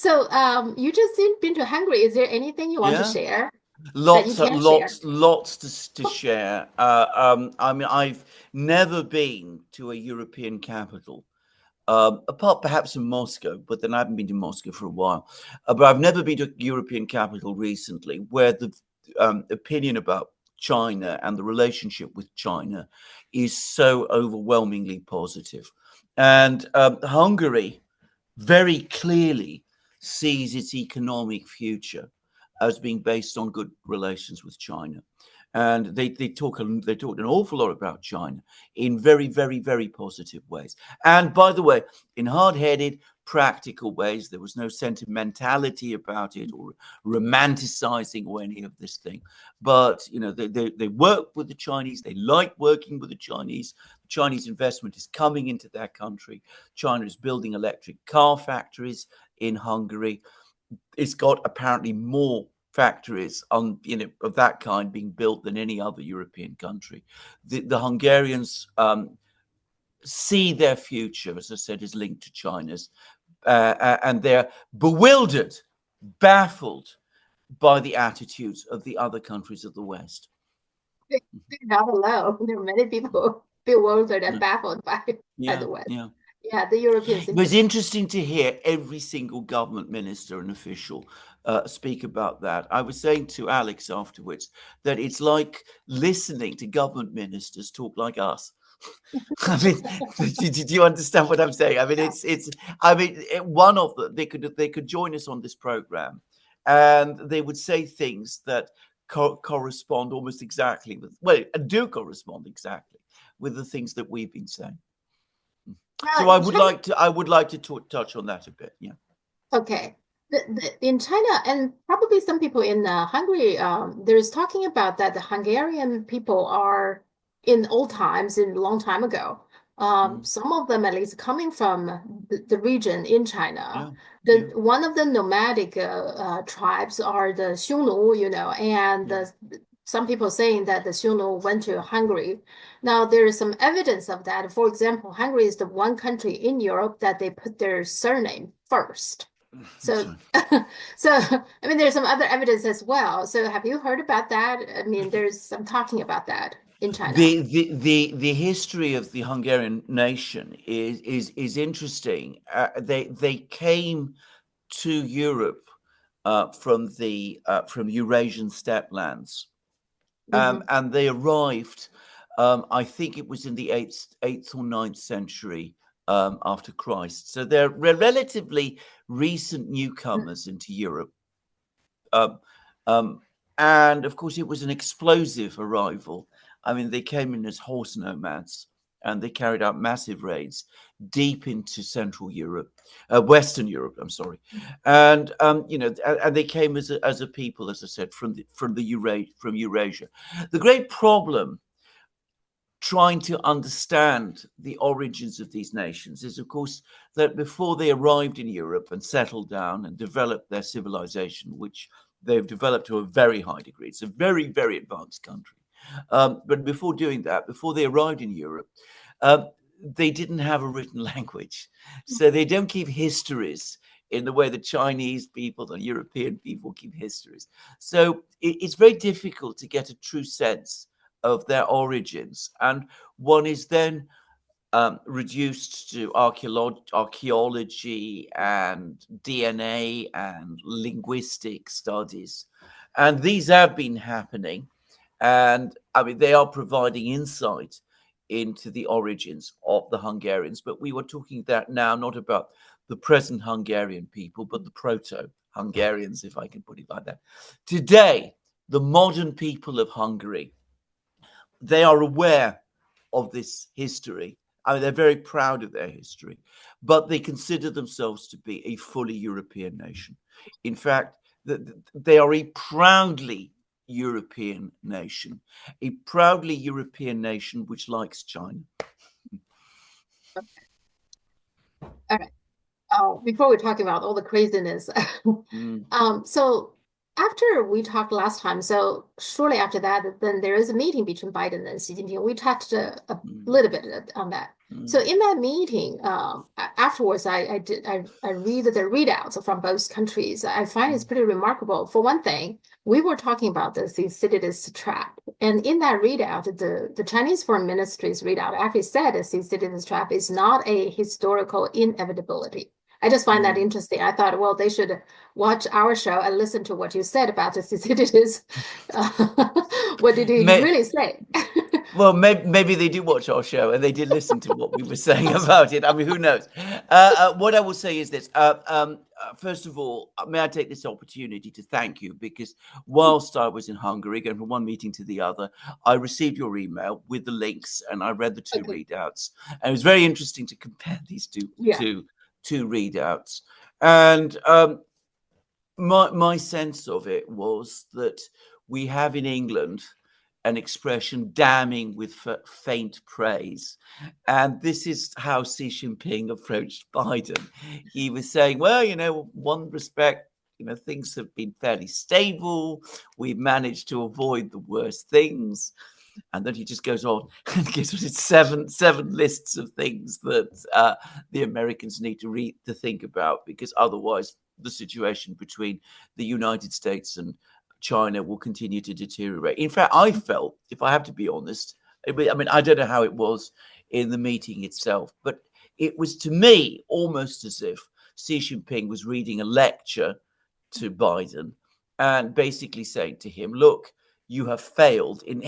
So, you just been to Hungary. Is there anything you want to Yeah. share that you Lots, can share? lots to share. I mean, I've never been to a European capital, apart perhaps from Moscow, but then I haven't been to Moscow for a while. But I've never been to a European capital recently where the opinion about China and the relationship with China is so overwhelmingly positive. And Hungary very clearly sees its economic future as being based on good relations with China. And they talk an awful lot about China in very positive ways. And by the way, in hard-headed, practical ways. There was no sentimentality about it or romanticizing or any of this thing. But they work with the Chinese. They like working with the Chinese. Chinese investment is coming into their country. China is building electric car factories in Hungary. It's got apparently more factories of that kind being built than any other European country. The Hungarians see their future, as I said, is linked to China's, and they're bewildered, baffled by the attitudes of the other countries of the West. They're not alone. There are many people bewildered and Yeah, baffled by yeah, the West. yeah. Yeah, the Europeans It in was particular. interesting to hear every single government minister and official speak about that. I was saying to Alex afterwards that it's like listening to government ministers talk like us. I mean, do you understand what I'm saying? I mean, Yeah. one of them they could join us on this program, and they would say things that correspond almost exactly with, well, do correspond exactly with the things that we've been saying. So China, I would like to touch on that a bit. Yeah. okay. In China, and probably some people in Hungary, there's talking about that the Hungarian people are in old times, in a long time ago. Mm. Some of them, at least, coming from the region in Yeah. China. Yeah. One of the nomadic tribes are the Xiongnu, and Yeah. some people saying that the Xiongnu went to Hungary. Now, there is some evidence of that. For example, Hungary is the one country in Europe that they put their surname first. So, So so I mean, there's some other evidence as well. So, have you heard about that? I mean, there's some talking about that in China. the history of the Hungarian nation is interesting. They came to Europe from Eurasian steppe lands, Hmm. and they arrived. I think it was in the eighth or ninth century after Christ. So they're relatively recent newcomers into Europe. Um, um, and of course, it was an explosive arrival. I mean, they came in as horse nomads and they carried out massive raids deep into Central Europe, Western Europe. I'm sorry, and and they came as a people, as I said, from Eurasia. The great problem trying to understand the origins of these nations is, of course, that before they arrived in Europe and settled down and developed their civilization, which they've developed to a very high degree, it's a very advanced country. But before doing that, before they arrived in Europe, um, they didn't have a written language. So they don't keep histories in the way the Chinese people and European people keep histories. So it's very difficult to get a true sense of their origins. And one is then reduced to archaeology and DNA and linguistic studies. And these have been happening. And I mean, they are providing insight into the origins of the Hungarians. But we were talking that now, not about the present Hungarian people, but the proto Hungarians, if I can put it like that. Today, the modern people of Hungary, they are aware of this history. I mean, they're very proud of their history, but they consider themselves to be a fully European nation. In fact, they are a proudly European nation, which likes China. All right. Before we talk about all the craziness, Mm, so after we talked last time, so shortly after that, then there is a meeting between Biden and Xi Jinping. We touched a mm, little bit on that. So in that meeting, afterwards, I read the readouts from both countries. I find it's pretty remarkable. For one thing, we were talking about the Thucydides trap, and in that readout, the Chinese Foreign Ministry's readout actually said the Thucydides trap is not a historical inevitability. I just find that interesting. I thought, well, they should watch our show and listen to what you said about the Thucydides. What did he really say? Well, maybe they do watch our show and they did listen to what we were saying about it. I mean, who knows? What I will say is this. First of all, may I take this opportunity to thank you, because whilst I was in Hungary, going from one meeting to the other, I received your email with the links and I read the two readouts. And it was very interesting to compare these two readouts. And my sense of it was that we have in England an expression damning with faint praise. And this is how Xi Jinping approached Biden. He was saying, well, one respect, things have been fairly stable. We've managed to avoid the worst things. And then he just goes on and gives us seven lists of things that the Americans need to think about, because otherwise the situation between the United States and China will continue to deteriorate. In fact, I felt, if I have to be honest, I mean, I don't know how it was in the meeting itself, but it was to me almost as if Xi Jinping was reading a lecture to Biden and basically saying to him, look, you have failed in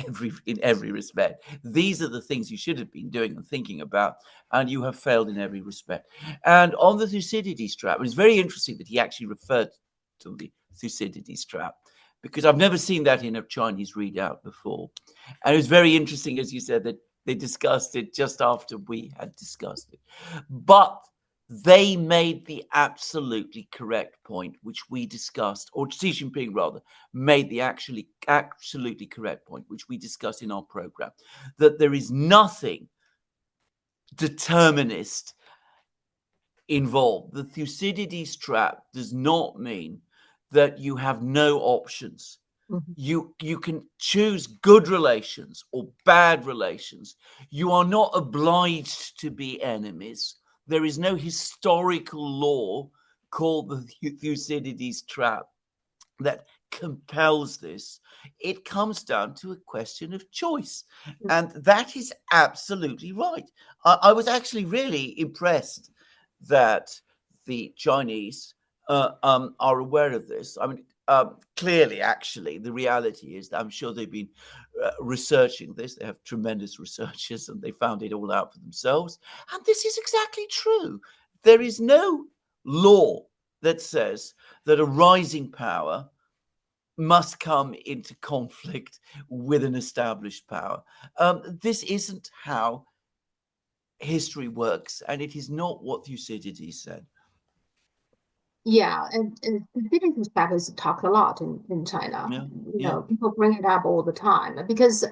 every respect. These are the things you should have been doing and thinking about, and you have failed in every respect. And on the Thucydides trap, it's very interesting that he actually referred to the Thucydides trap, because I've never seen that in a Chinese readout before. And it was very interesting, as you said, that they discussed it just after we had discussed it. But they made the absolutely correct point, which we discussed, or Xi Jinping rather, made the absolutely correct point, which we discussed in our program, that there is nothing determinist involved. The Thucydides trap does not mean that you have no options. You can choose good relations or bad relations. You are not obliged to be enemies. There is no historical law called the Thucydides trap that compels this. It comes down to a question of choice. And that is absolutely right. I was actually really impressed that the Chinese are aware of this. I mean, clearly, actually, the reality is that I'm sure they've been researching this. They have tremendous researchers and they found it all out for themselves. And this is exactly true. There is no law that says that a rising power must come into conflict with an established power. This isn't how history works, and it is not what Thucydides said. Yeah, and Thucydides trap is talked a lot in China. People bring it up all the time because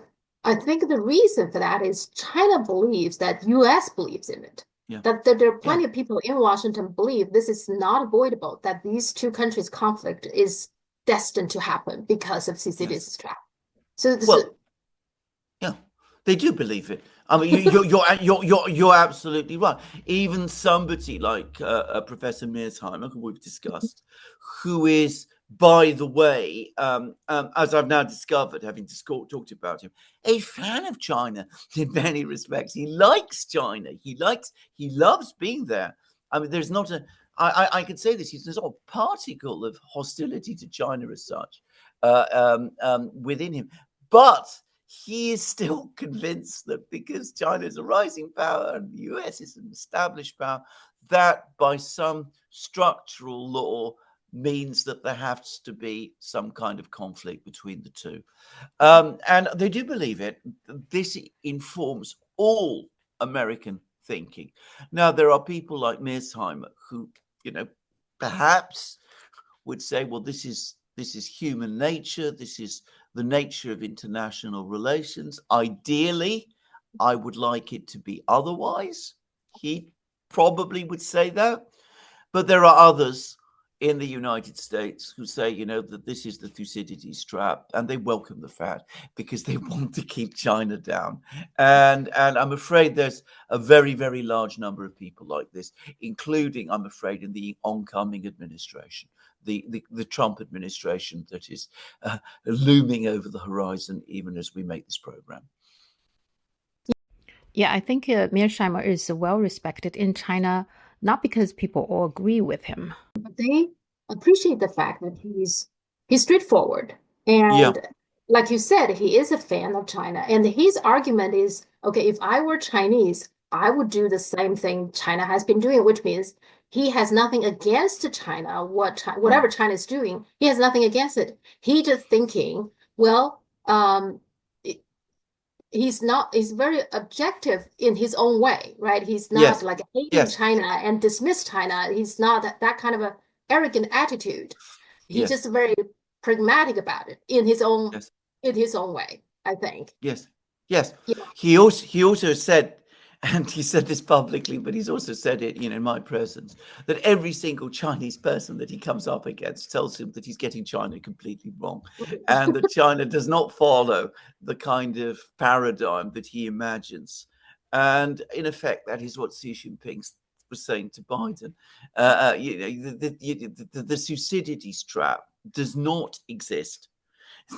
I think the reason for that is China believes that U.S. believes in it. That there are plenty of people in Washington believe this is not avoidable, that these two countries' conflict is destined to happen because of Thucydides trap. So they do believe it. I mean, you're absolutely right. Even somebody like Professor Mearsheimer, who we've discussed, who is, by the way, as I've now discovered, having talked about him, a fan of China in many respects. He likes China. He loves being there. I mean, there's not I can say this. There's not a particle of hostility to China as such within him, but he is still convinced that because China is a rising power and the US is an established power, that by some structural law means that there has to be some kind of conflict between the two. And they do believe it. This informs all American thinking. Now, there are people like Mearsheimer who, perhaps would say, well, this is human nature. This is the nature of international relations. Ideally, I would like it to be otherwise. He probably would say that. But there are others in the United States who say, you know, that this is the Thucydides trap, and they welcome the fact because they want to keep China down. And I'm afraid there's a very, very large number of people like this, including, I'm afraid, in the oncoming administration, the Trump administration that is looming over the horizon, even as we make this program. Yeah, I think Mearsheimer is well respected in China, not because people all agree with him, but they appreciate the fact that he's straightforward. Yeah. And like you said, he is a fan of China. And his argument is, okay, if I were Chinese, I would do the same thing China has been doing, which means he has nothing against China, whatever China is doing, he has nothing against it. He just thinking, well, he's very objective in his own way, right? He's not Yes. like hating Yes. China and dismiss China. He's not that kind of a arrogant attitude. He's Yes. just very pragmatic about it in his own Yes. way, I think. Yes. Yes. Yeah. He also said, and he said this publicly, but he's also said it, you know, in my presence, that every single Chinese person that he comes up against tells him that he's getting China completely wrong, and that China does not follow the kind of paradigm that he imagines. And in effect, that is what Xi Jinping was saying to Biden. You know, the Thucydides trap does not exist.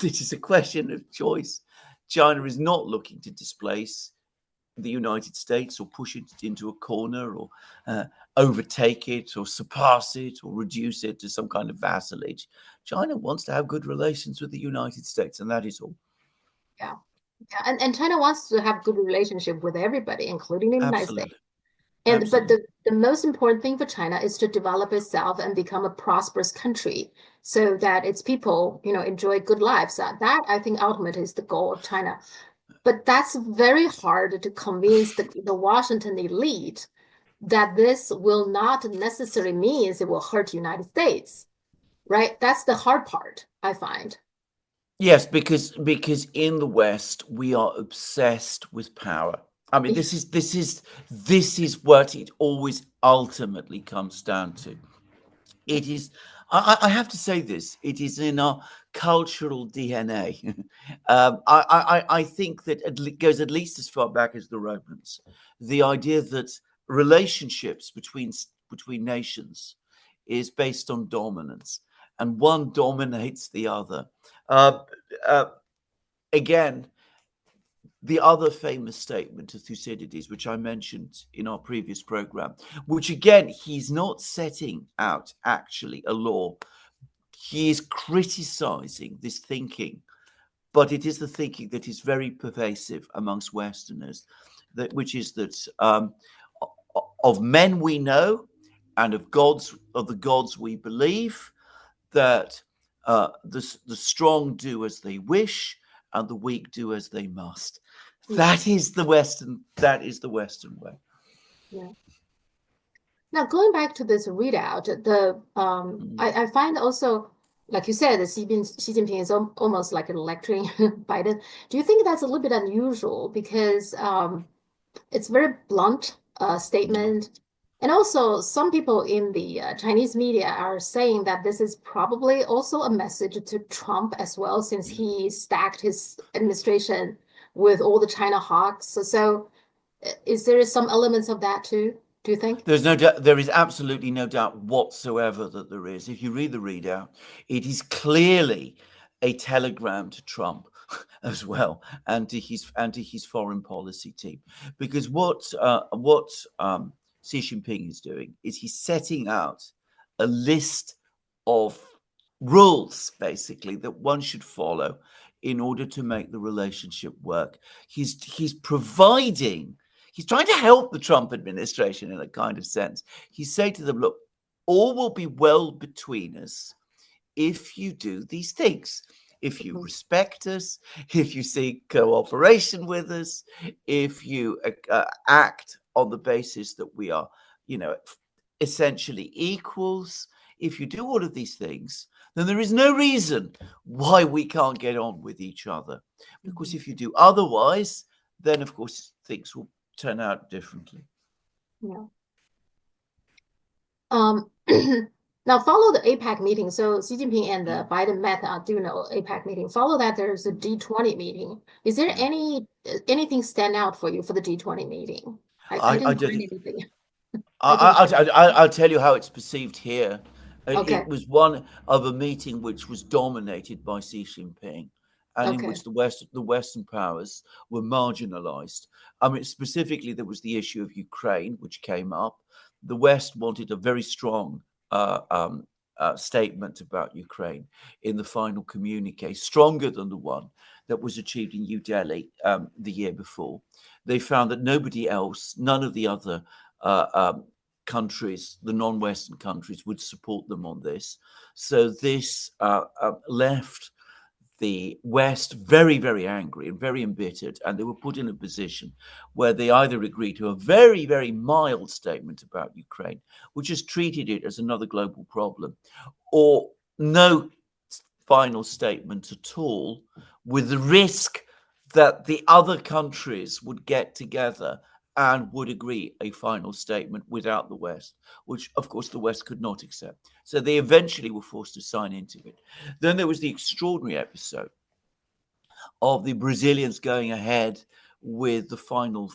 This is a question of choice. China is not looking to displace the United States or push it into a corner or overtake it or surpass it or reduce it to some kind of vassalage. China wants to have good relations with the United States, and that is all. Yeah. Yeah. And China wants to have good relationship with everybody, including the United States. Absolutely. But Absolutely. the most important thing for China is to develop itself and become a prosperous country so that its people, you know, enjoy good lives. That I think ultimately is the goal of China. But that's very hard to convince the Washington elite that this will not necessarily mean it will hurt the United States, right? That's the hard part, I find. Yes, because in the West we are obsessed with power. I mean, this is what it always ultimately comes down to. It is, I have to say this, it is in our cultural DNA. I think that it goes at least as far back as the Romans. The idea that relationships between nations is based on dominance, and one dominates the other. Again, the other famous statement of Thucydides, which I mentioned in our previous program, which again, he's not setting out actually a law. He is criticizing this thinking, but it is the thinking that is very pervasive amongst Westerners, which is that of men we know and of the gods we believe, that the strong do as they wish and the weak do as they must. That is the Western way. Yeah. Now going back to this readout, I find also, like you said, Xi Jinping is almost like lecturing Biden. Do you think that's a little bit unusual because it's very blunt statement? And also, some people in the Chinese media are saying that this is probably also a message to Trump as well, since he stacked his administration with all the China hawks. So is there some elements of that too, do you think? There's no doubt. There is absolutely no doubt whatsoever that there is. If you read the readout, it is clearly a telegram to Trump as well, and to his foreign policy team. Because what Xi Jinping is doing is he's setting out a list of rules, basically, that one should follow in order to make the relationship work. He's providing. He's trying to help the Trump administration in a kind of sense. He's saying to them, look, all will be well between us if you do these things. If you respect us, if you seek cooperation with us, if you act on the basis that we are, you know, essentially equals, if you do all of these things, then there is no reason why we can't get on with each other. Because if you do otherwise, then of course things will turn out differently. Yeah. Now follow the APEC meeting. So Xi Jinping and Biden met, do you know, APEC meeting. Follow that, there's a G20 meeting. Is there Yeah. anything stand out for you for the G20 meeting? I I didn't don't. find anything. I didn't share. I'll tell you how it's perceived here. Okay. It was one of a meeting which was dominated by Xi Jinping, and in Okay. which the Western powers were marginalized. I mean, specifically, there was the issue of Ukraine, which came up. The West wanted a very strong statement about Ukraine in the final communique, stronger than the one that was achieved in New Delhi the year before. They found that nobody else, none of the other countries, the non-Western countries, would support them on this. So this left the West very, very angry and very embittered, and they were put in a position where they either agreed to a very, very mild statement about Ukraine, which just treated it as another global problem, or no final statement at all, with the risk that the other countries would get together and would agree a final statement without the West, which of course the West could not accept. So they eventually were forced to sign into it. Then there was the extraordinary episode of the Brazilians going ahead with the final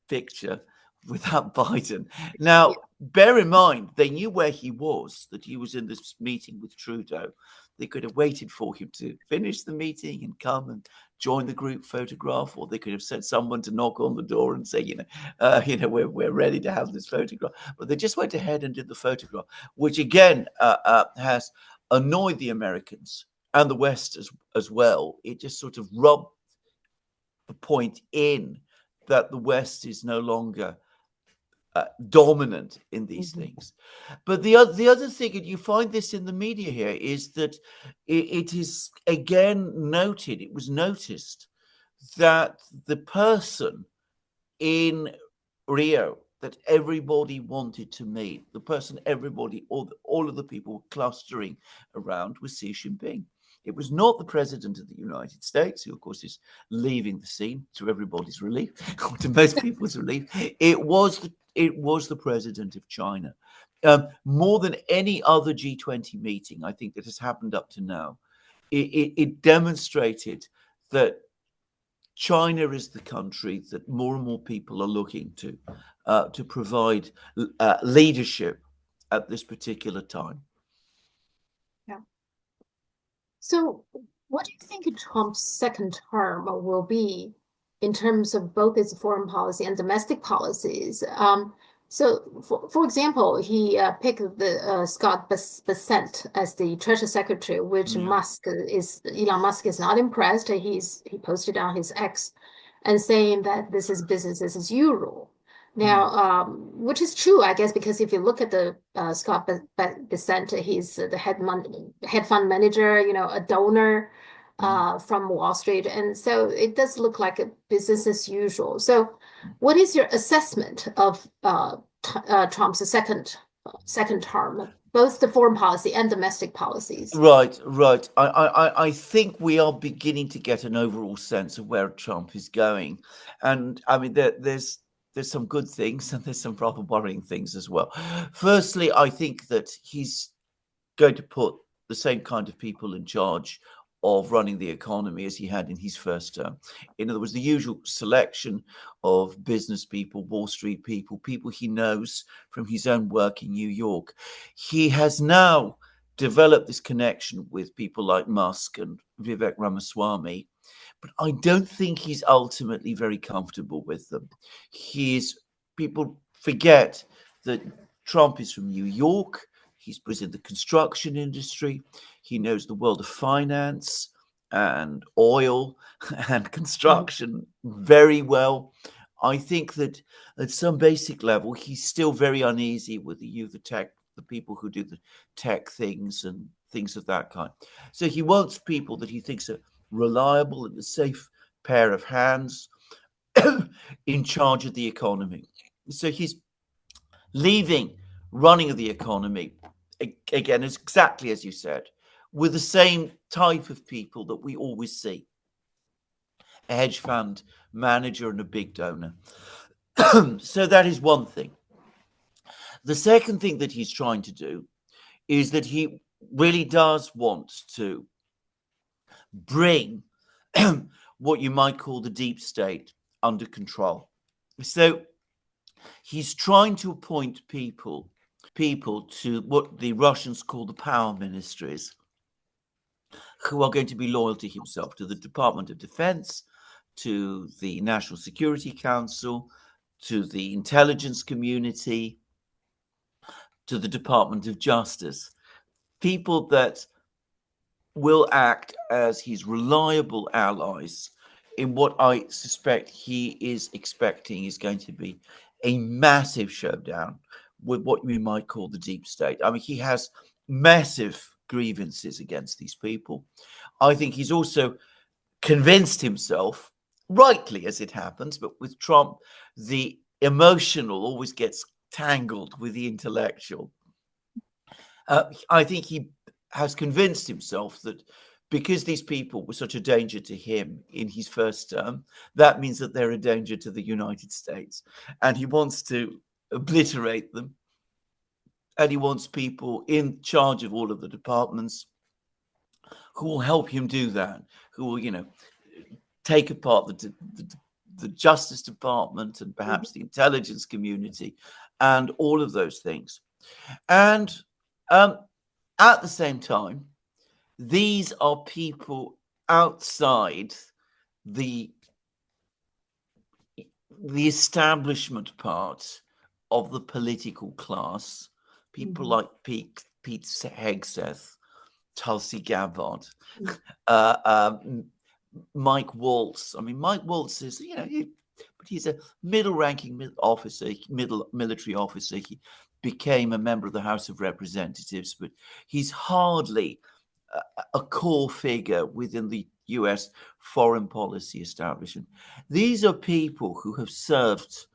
fixture without Biden. Yeah. Now, bear in mind, they knew where he was, that he was in this meeting with Trudeau. They could have waited for him to finish the meeting and come and join the group photograph, or they could have sent someone to knock on the door and say, we're ready to have this photograph. But they just went ahead and did the photograph, which again has annoyed the Americans and the West as well. It just sort of rubbed the point in that the West is no longer dominant in these things. But the other thing, and you find this in the media here, is that it is again noted, it was noticed that the person in Rio that everybody wanted to meet, the person everybody, all of the people were clustering around, was Xi Jinping. It was not the president of the United States, who, of course, is leaving the scene to everybody's relief, or to most people's relief. It was the president of China. More than any other G20 meeting, I think, that has happened up to now, it demonstrated that China is the country that more and more people are looking to provide leadership at this particular time. Yeah. So, what do you think Trump's second term will be in terms of both his foreign policy and domestic policies? So, for example, he picked the Scott Bessent as the Treasury Secretary, which Yeah. Elon Musk is not impressed. He posted on his X and saying that this is business as usual. Now, which is true, I guess, because if you look at the Scott Bessent, he's the head fund manager, a donor from Wall Street, and so it does look like a business as usual. So, what is your assessment of Trump's second term, both the foreign policy and domestic policies? Right. I think we are beginning to get an overall sense of where Trump is going, and I mean there's some good things and there's some rather worrying things as well. Firstly, I think that he's going to put the same kind of people in charge of running the economy as he had in his first term. In other words, the usual selection of business people, Wall Street people, people he knows from his own work in New York. He has now developed this connection with people like Musk and Vivek Ramaswamy, but I don't think he's ultimately very comfortable with them. People forget that Trump is from New York. He's in the construction industry. He knows the world of finance and oil and construction very well. I think that at some basic level, he's still very uneasy with the people who do the tech things and things of that kind. So he wants people that he thinks are reliable and a safe pair of hands in charge of the economy. So he's leaving running of the economy, again, is exactly as you said, with the same type of people that we always see: a hedge fund manager and a big donor. So that is one thing. The second thing that he's trying to do is that he really does want to bring what you might call the deep state under control. So he's trying to appoint people to what the Russians call the power ministries, who are going to be loyal to himself, to the Department of Defense, to the National Security Council, to the intelligence community, to the Department of Justice. People that will act as his reliable allies in what I suspect he is expecting is going to be a massive showdown with what we might call the deep state. I mean, he has massive grievances against these people. I think he's also convinced himself, rightly as it happens, but with Trump, the emotional always gets tangled with the intellectual. I think he has convinced himself that because these people were such a danger to him in his first term, that means that they're a danger to the United States. And he wants to obliterate them. And he wants people in charge of all of the departments who will help him do that, who will, take apart the Justice Department and perhaps the intelligence community and all of those things. And at the same time, these are people outside the establishment part of the political class, people like Pete Hegseth, Tulsi Gabbard, Mike Waltz. I mean, Mike Waltz is, but he's a middle-ranking military officer. He became a member of the House of Representatives, but he's hardly a core figure within the US foreign policy establishment. These are people who have served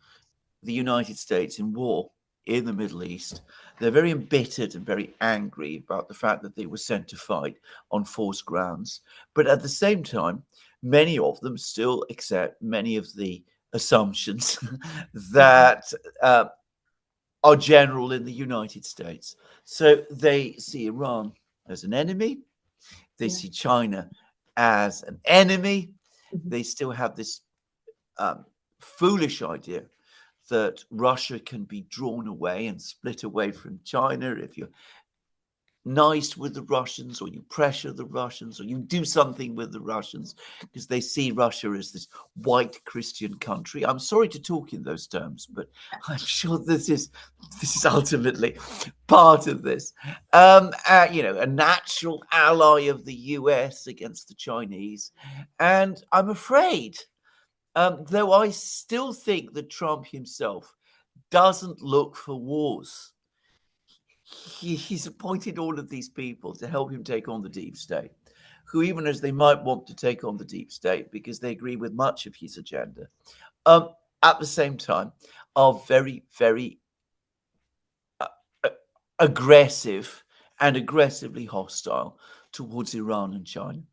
the United States in war in the Middle East. They're very embittered and very angry about the fact that they were sent to fight on false grounds. But at the same time, many of them still accept many of the assumptions that are general in the United States. So they see Iran as an enemy. They see China as an enemy. They still have this foolish idea that Russia can be drawn away and split away from China if you're nice with the Russians, or you pressure the Russians, or you do something with the Russians, because they see Russia as this white Christian country. I'm sorry to talk in those terms, but I'm sure this is ultimately part of this. A natural ally of the US against the Chinese. And I'm afraid, though I still think that Trump himself doesn't look for wars, he's appointed all of these people to help him take on the deep state, who, even as they might want to take on the deep state because they agree with much of his agenda, at the same time are very, very aggressive and aggressively hostile towards Iran and China.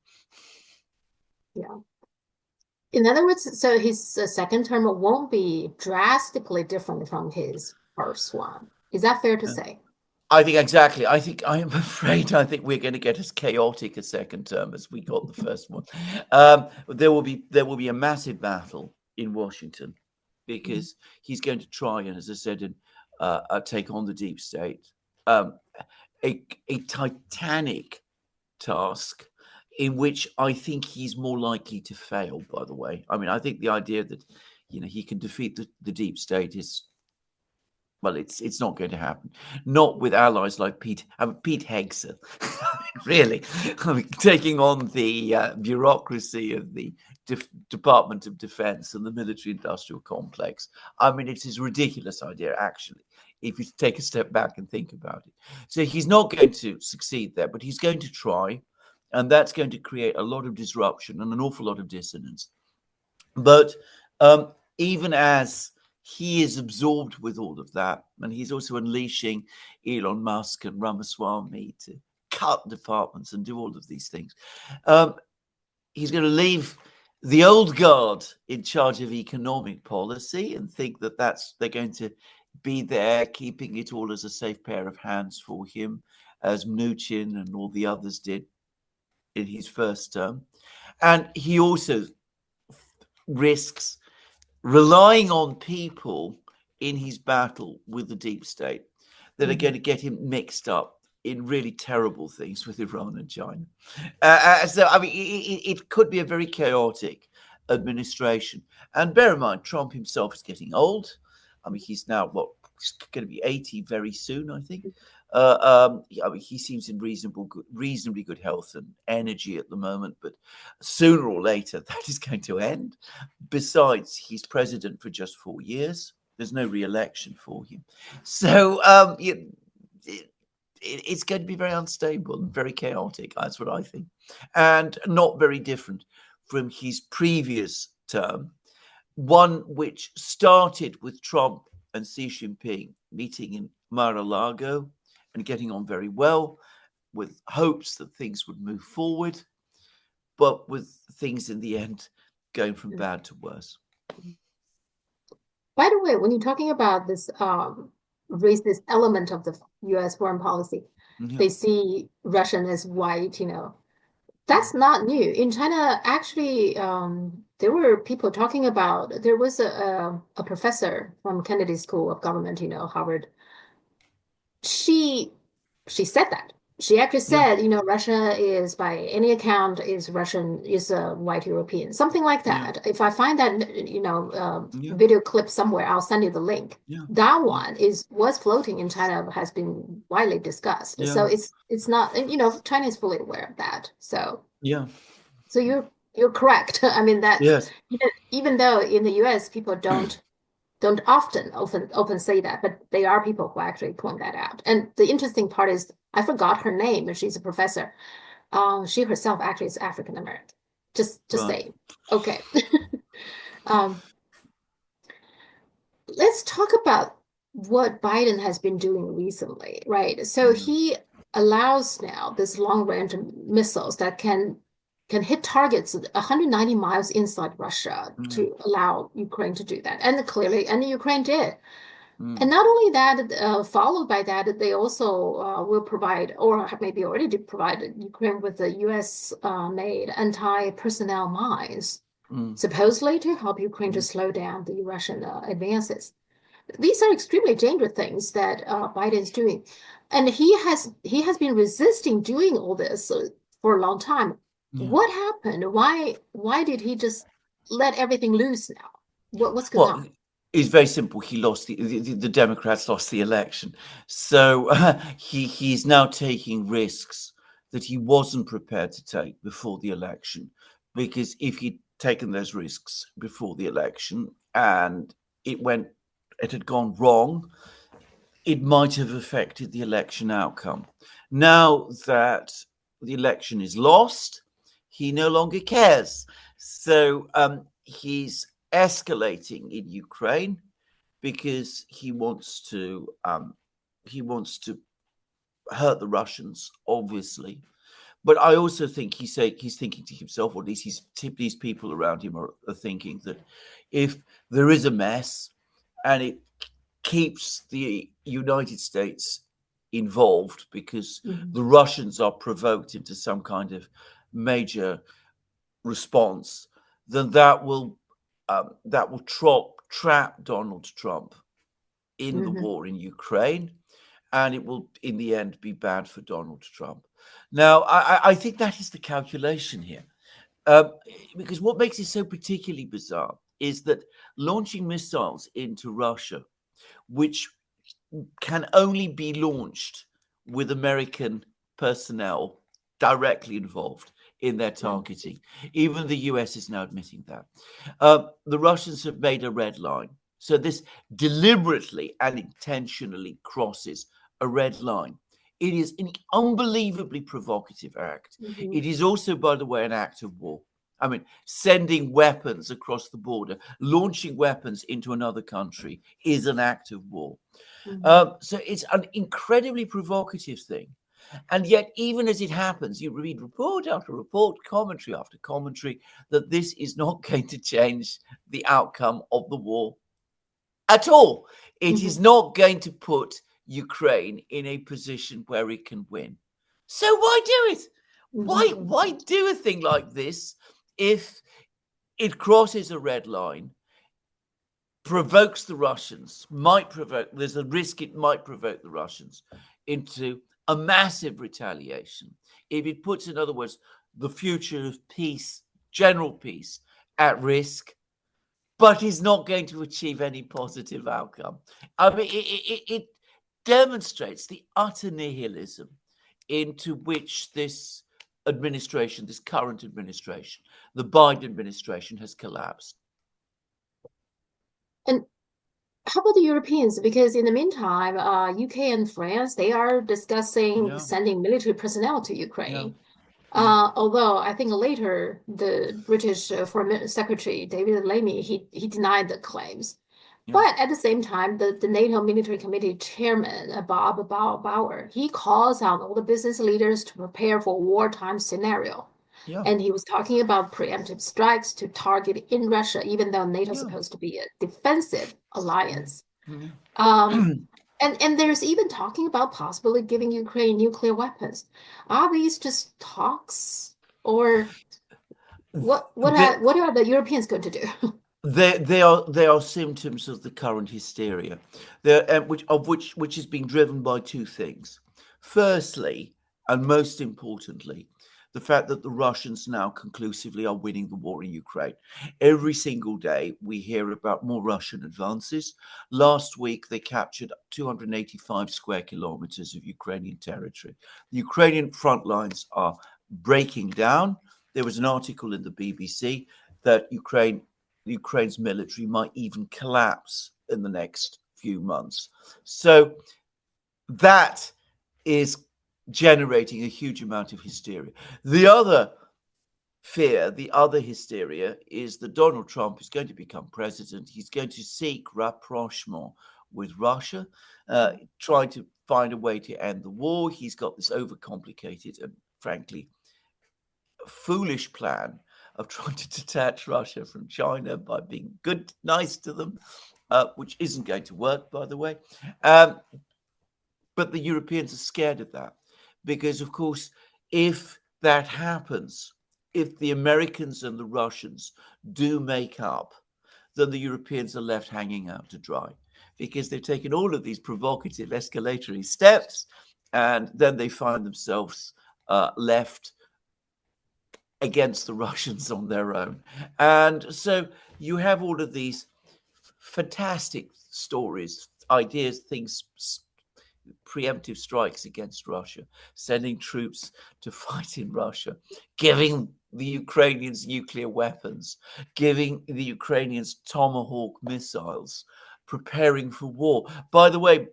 Yeah. In other words, so his second term won't be drastically different from his first one. Is that fair to say? I think exactly. I think we're going to get as chaotic a second term as we got the first one. There will be a massive battle in Washington because he's going to try and, as I said, take on the deep state. A titanic task in which I think he's more likely to fail. By the way, I mean, I think the idea that he can defeat the deep state is, well, it's not going to happen. Not with allies like Pete Hegseth. Really, I mean, taking on the bureaucracy of the Department of Defense and the military-industrial complex. I mean, it's a ridiculous idea, actually, if you take a step back and think about it. So he's not going to succeed there, but he's going to try, and that's going to create a lot of disruption and an awful lot of dissonance. But even as he is absorbed with all of that, and he's also unleashing Elon Musk and Ramaswamy to cut departments and do all of these things. He's going to leave the old guard in charge of economic policy and think that they're going to be there, keeping it all as a safe pair of hands for him. as Mnuchin and all the others did in his first term. And he also risks relying on people in his battle with the deep state that are going to get him mixed up in really terrible things with Iran and China. So, I mean, it could be a very chaotic administration. And bear in mind, Trump himself is getting old. I mean, he's now, he's going to be 80 very soon, I think. I mean, he seems in reasonably good health and energy at the moment, but sooner or later that is going to end. Besides, he's president for just 4 years. There's no re-election for him. So it's going to be very unstable and very chaotic. That's what I think. And not very different from his previous term, one which started with Trump and Xi Jinping meeting in Mar-a-Lago and getting on very well, with hopes that things would move forward, but with things in the end going from bad to worse. By the way, when you're talking about this racist element of the U.S. foreign policy, they see Russian as white, that's not new. In China, actually, there were people talking about, there was a professor from Kennedy School of Government, Harvard. She said that. She actually said, Russia is, by any account, is a white European, something like that. If I find that, video clip somewhere, I'll send you the link. That one was floating in China, has been widely discussed. So it's not, China is fully aware of that. So so you're correct. I mean that even though in the US people don't often say that, but there are people who actually point that out. And the interesting part is, I forgot her name, but she's a professor. She herself actually is African American. Just saying. Okay. Let's talk about what Biden has been doing recently, right? So he allows now this long-range missiles that can hit targets 190 miles inside Russia to allow Ukraine to do that. And Ukraine did. And not only that, followed by that, they also will provide, or maybe already did provide Ukraine with the US-made anti-personnel mines, supposedly to help Ukraine to slow down the Russian advances. These are extremely dangerous things that Biden's doing. And he has been resisting doing all this for a long time. What happened? Why did he just let everything loose now? What's going on? It's very simple. He lost the Democrats lost the election, so he's now taking risks that he wasn't prepared to take before the election. Because if he'd taken those risks before the election and it had gone wrong, it might have affected the election outcome. Now that the election is lost, he no longer cares. So he's escalating in Ukraine because he wants to hurt the Russians, obviously. But I also think he's thinking to himself, or at least these people around him are thinking, that if there is a mess and it keeps the United States involved because the Russians are provoked into some kind of major response, then that will trap Donald Trump in the war in Ukraine, and it will, in the end, be bad for Donald Trump. Now, I think that is the calculation here, because what makes it so particularly bizarre is that launching missiles into Russia, which can only be launched with American personnel directly involved in their targeting. Even the US is now admitting that. The Russians have made a red line. So this deliberately and intentionally crosses a red line. It is an unbelievably provocative act. It is also, by the way, an act of war. I mean, sending weapons across the border, launching weapons into another country is an act of war. So it's an incredibly provocative thing. And yet, even as it happens, you read report after report, commentary after commentary, that this is not going to change the outcome of the war at all. It is not going to put Ukraine in a position where it can win. So why do it? Why do a thing like this if it crosses a red line, provokes the Russians, there's a risk it might provoke the Russians into a massive retaliation. If it puts, in other words, the future of peace, general peace, at risk, but is not going to achieve any positive outcome. I mean, it demonstrates the utter nihilism into which this administration, this current administration, the Biden administration, has collapsed. And how about the Europeans? Because in the meantime, UK and France, they are discussing sending military personnel to Ukraine. Although I think later the British Foreign Secretary David Lammy he denied the claims. But at the same time, the NATO Military Committee Chairman Bob Bauer he calls on all the business leaders to prepare for wartime scenario. And he was talking about preemptive strikes to target in Russia, even though NATO is supposed to be a defensive alliance. And there's even talking about possibly giving Ukraine nuclear weapons. Are these just talks, or what are the Europeans going to do? They are symptoms of the current hysteria, which is being driven by two things. Firstly, and most importantly, the fact that the Russians now conclusively are winning the war in Ukraine. Every single day, we hear about more Russian advances. Last week, they captured 285 square kilometers of Ukrainian territory. The Ukrainian front lines are breaking down. There was an article in the BBC that Ukraine's military might even collapse in the next few months. So that is generating a huge amount of hysteria. The other fear, the other hysteria, is that Donald Trump is going to become president. He's going to seek rapprochement with Russia, trying to find a way to end the war. He's got this overcomplicated and frankly foolish plan of trying to detach Russia from China by being nice to them, which isn't going to work, by the way. But the Europeans are scared of that. Because, of course, if that happens, if the Americans and the Russians do make up, then the Europeans are left hanging out to dry because they've taken all of these provocative escalatory steps and then they find themselves left against the Russians on their own. And so you have all of these fantastic stories, ideas, things, preemptive strikes against Russia, sending troops to fight in Russia, giving the Ukrainians nuclear weapons, giving the Ukrainians Tomahawk missiles, preparing for war. By the way,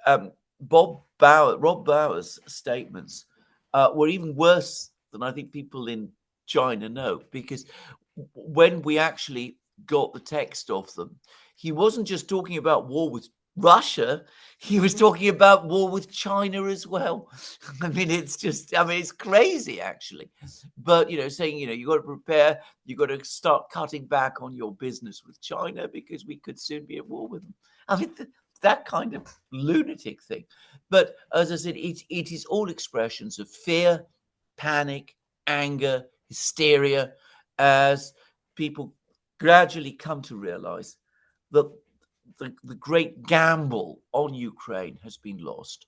Rob Bauer's statements were even worse than I think people in China know, because when we actually got the text of them, he wasn't just talking about war with Russia, he was talking about war with China as well. I mean, it's crazy, actually. But, saying, you got to prepare, you got to start cutting back on your business with China because we could soon be at war with them. I mean, that kind of lunatic thing. But as I said, it is all expressions of fear, panic, anger, hysteria, as people gradually come to realize that the great gamble on Ukraine has been lost.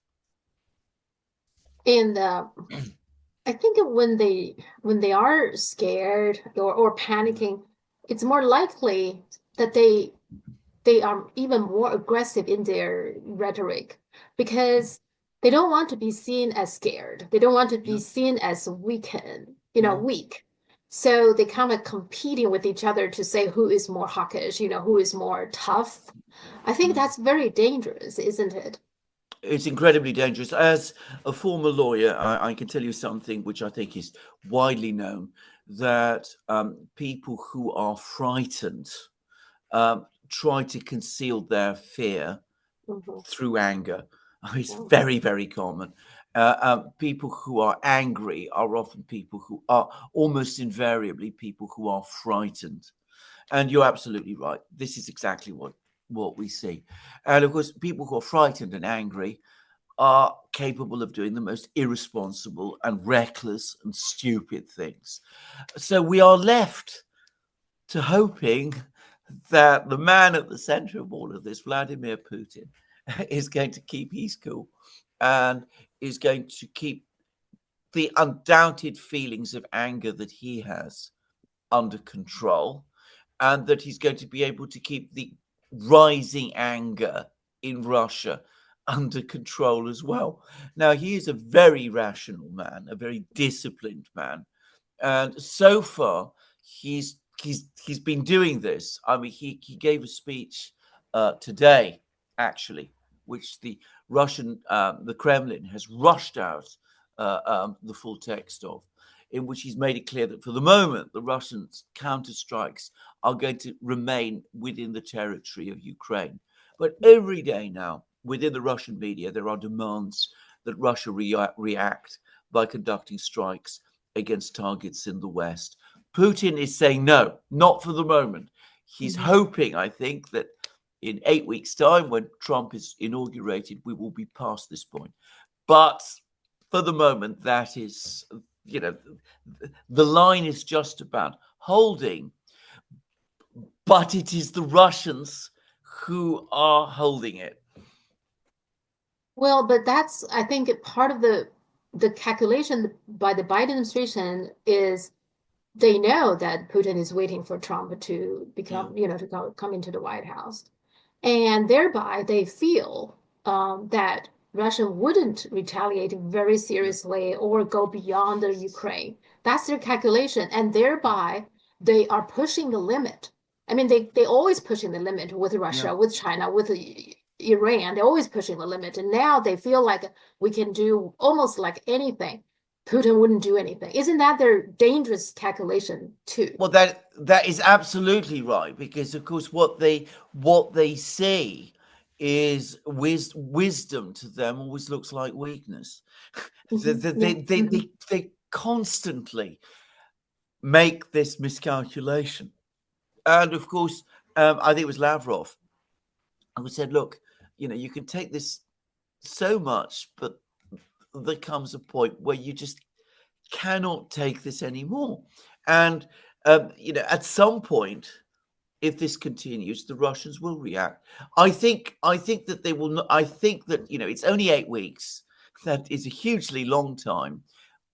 And I think when they are scared or panicking, it's more likely that they are even more aggressive in their rhetoric because they don't want to be seen as scared. They don't want to be seen as weak. So they kind of competing with each other to say who is more hawkish, who is more tough. I think that's very dangerous, isn't it? It's incredibly dangerous. As a former lawyer, I can tell you something which I think is widely known, that people who are frightened try to conceal their fear through anger. It's very, very common. People who are angry are often people who are almost invariably people who are frightened. And you're absolutely right. This is exactly what we see. And of course, people who are frightened and angry are capable of doing the most irresponsible and reckless and stupid things. So we are left to hoping that the man at the center of all of this, Vladimir Putin, is going to keep his cool and is going to keep the undoubted feelings of anger that he has under control, and that he's going to be able to keep the rising anger in Russia under control as well. Now, he is a very rational man, a very disciplined man, and so far he's been doing this. I mean, he gave a speech today, actually, which the the Kremlin has rushed out the full text of, in which he's made it clear that for the moment the Russians' counterstrikes are going to remain within the territory of Ukraine. But every day now, within the Russian media, there are demands that Russia react by conducting strikes against targets in the West. Putin is saying no, not for the moment. He's hoping, I think, that in 8 weeks' time, when Trump is inaugurated, we will be past this point. But for the moment, that is, the line is just about holding, but it is the Russians who are holding it. Well, but that's, I think, part of the calculation by the Biden administration is they know that Putin is waiting for Trump to become, to come into the White House. And thereby they feel that Russia wouldn't retaliate very seriously or go beyond the Ukraine. That's their calculation. And thereby they are pushing the limit. I mean, they always pushing the limit with Russia, with China, with Iran. They're always pushing the limit. And now they feel like we can do almost like anything. Putin wouldn't do anything. Isn't that their dangerous calculation too? Well, that is absolutely right, because of course what they see is wisdom to them always looks like weakness. They constantly make this miscalculation, and of course, I think it was Lavrov who said, "Look, you can take this so much, but there comes a point where you just cannot take this anymore." And at some point, if this continues, the Russians will react. I think that they will not. I think that it's only 8 weeks. That is a hugely long time,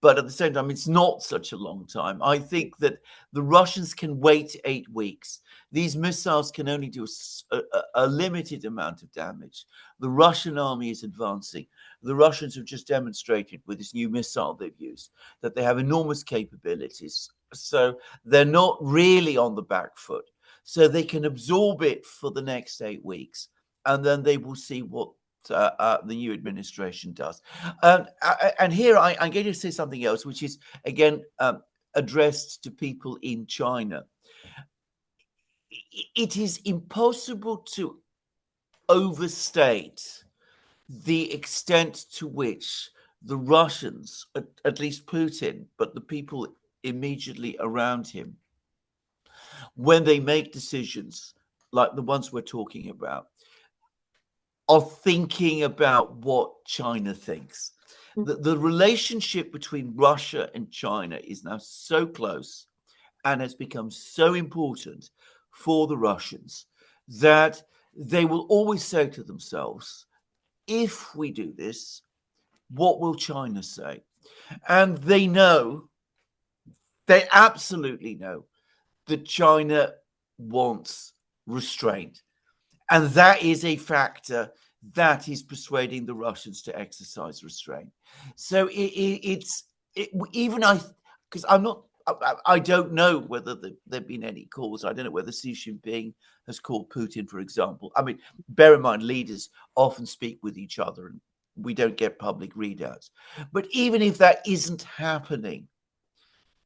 but at the same time, it's not such a long time. I think that the Russians can wait 8 weeks. These missiles can only do a limited amount of damage. The Russian army is advancing. The Russians have just demonstrated with this new missile they've used that they have enormous capabilities. So they're not really on the back foot. So they can absorb it for the next 8 weeks, and then they will see what the new administration does. And here I'm going to say something else, which is, again, addressed to people in China. It is impossible to overstate the extent to which the Russians, at least Putin, but the people immediately around him, when they make decisions like the ones we're talking about, are thinking about what China thinks. The relationship between Russia and China is now so close and has become so important for the Russians that they will always say to themselves, if we do this, what will China say? And they absolutely know that China wants restraint. And that is a factor that is persuading the Russians to exercise restraint. So because I don't know whether there have been any calls. I don't know whether Xi Jinping has called Putin, for example. I mean, bear in mind, leaders often speak with each other and we don't get public readouts. But even if that isn't happening,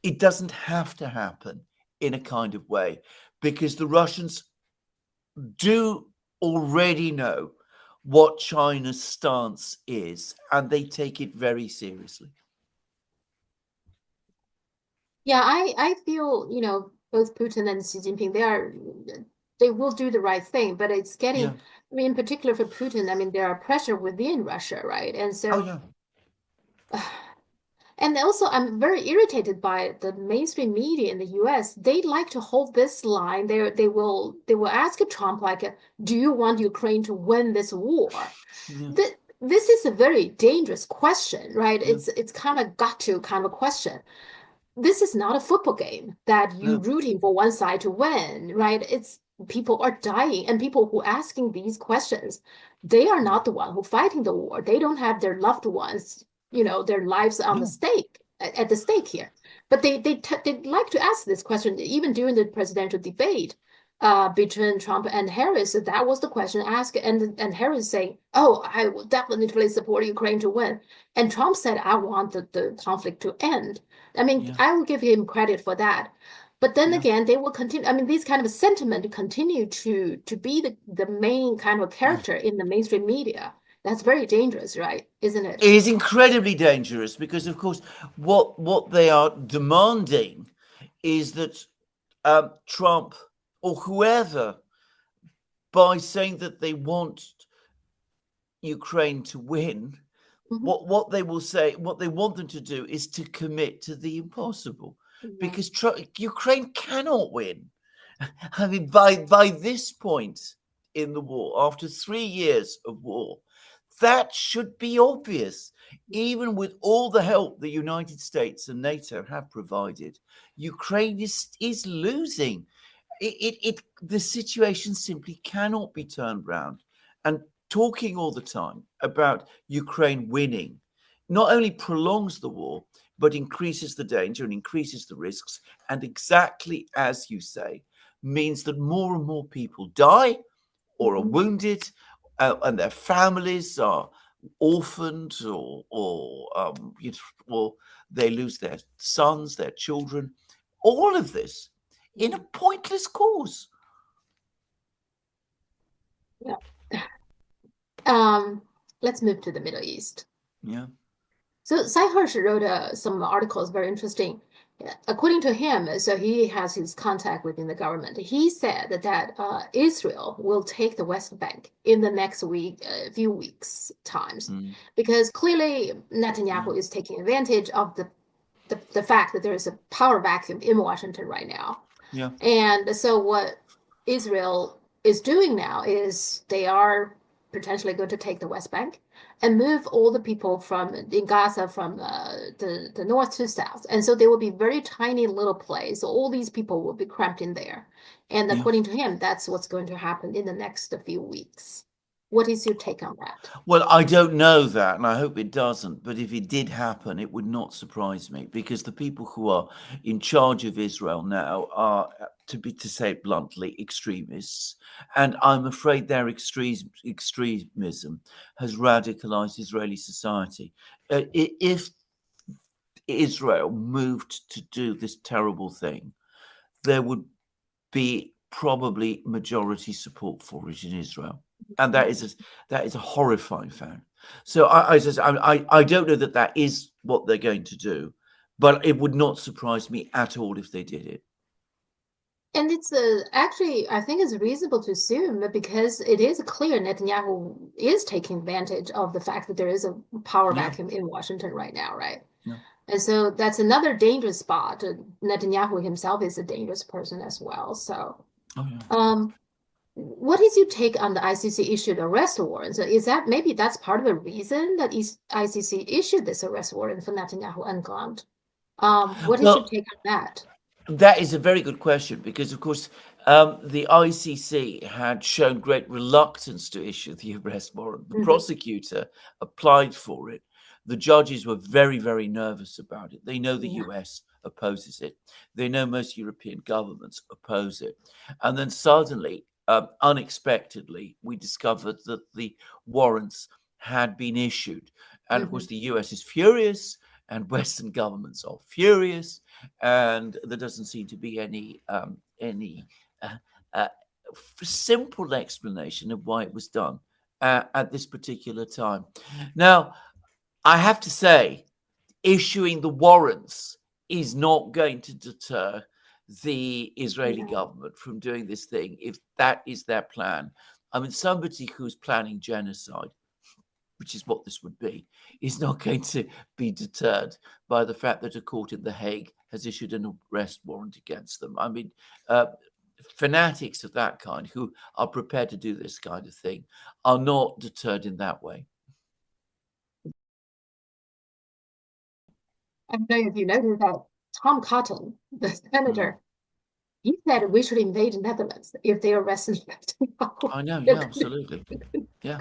it doesn't have to happen in a kind of way, because the Russians do already know what China's stance is, and they take it very seriously. Yeah, I feel, both Putin and Xi Jinping, they are they will do the right thing, but it's getting, Yeah. I mean, in particular for Putin, I mean, there are pressure within Russia, right? And Oh so, yeah. and also I'm very irritated by the mainstream media in the US. They like to hold this line. They will ask Trump like, do you want Ukraine to win this war? Yeah. This is a very dangerous question, right? Yeah. It's kind of got to kind of a question. This is not a football game that you No. rooting for one side to win, right? It's people are dying, and people who asking these questions, they are not the one who fighting the war. They don't have their loved ones, their lives on the No. stake at the stake here. But they like to ask this question even during the presidential debate between Trump and Harris. That was the question asked, and Harris saying, "Oh, I will definitely support Ukraine to win," and Trump said, "I want the conflict to end." I mean, Yeah. I will give him credit for that. But then Yeah. again, they will continue. I mean, these kind of sentiment continue to be the main kind of character in the mainstream media. That's very dangerous, right? Isn't it? It is incredibly dangerous because, of course, what they are demanding is that Trump or whoever, by saying that they want Ukraine to win, Hmm. what they will say, what they want them to do is to commit to the impossible, Yeah. because Ukraine cannot win. I mean, by this point in the war, after 3 years of war, that should be obvious. Even with all the help the United States and NATO have provided, Ukraine is losing. The situation simply cannot be turned around. And talking all the time about Ukraine winning not only prolongs the war, but increases the danger and increases the risks. And exactly as you say, means that more and more people die or are Mhm. wounded, and their families are orphaned, or they lose their sons, their children. All of this in a pointless cause. Yeah. Um, let's move to the Middle East. Yeah. So Cy Hirsch wrote some articles, very interesting. According to him, so he has his contact within the government. He said that Israel will take the West Bank in the next few weeks times, Mm. because clearly Yeah. Netanyahu is taking advantage of the fact that there is a power vacuum in Washington right now. Yeah. And so what Israel is doing now is they are potentially going to take the West Bank and move all the people from in Gaza from the north to south. And so there will be very tiny little place. So all these people will be cramped in there. And Yeah. according to him, that's what's going to happen in the next few weeks. What is your take on that? Well, I don't know that, and I hope it doesn't. But if it did happen, it would not surprise me, because the people who are in charge of Israel now are, to say it bluntly, extremists, and I'm afraid their extremism has radicalized Israeli society. If Israel moved to do this terrible thing, there would be probably majority support for it in Israel, and that is a horrifying fact. So I don't know that is what they're going to do, but it would not surprise me at all if they did it. And it's actually, I think it's reasonable to assume that, because it is clear Netanyahu is taking advantage of the fact that there is a power Yeah, vacuum in Washington right now, right? yeah, And so that's another dangerous spot. Netanyahu himself is a dangerous person as well. So, oh yeah. um, what is your take on the ICC issued arrest warrant? So is that maybe that's part of the reason that ICC issued this arrest warrant for Netanyahu and Glant? What is your Well, take on that? that is a very good question, because, of course, the ICC had shown great reluctance to issue the arrest warrant. The Hmm. prosecutor applied for it. The judges were very, very nervous about it. They know the Yeah. US opposes it. They know most European governments oppose it. And then suddenly, unexpectedly, we discovered that the warrants had been issued. And of course, Hmm. the US is furious, and Western governments are furious, and there doesn't seem to be any uh, uh, simple explanation of why it was done at this particular time. Now, I have to say, issuing the warrants is not going to deter the Israeli government from doing this thing if that is their plan. I mean, somebody who's planning genocide, which is what this would be, is not going to be deterred by the fact that a court in The Hague has issued an arrest warrant against them. I mean, fanatics of that kind who are prepared to do this kind of thing are not deterred in that way. I don't know if you noticed that Tom Cotton, the senator, he said we should invade the Netherlands if they arrest Netanyahu. I know, yeah, absolutely. Yeah.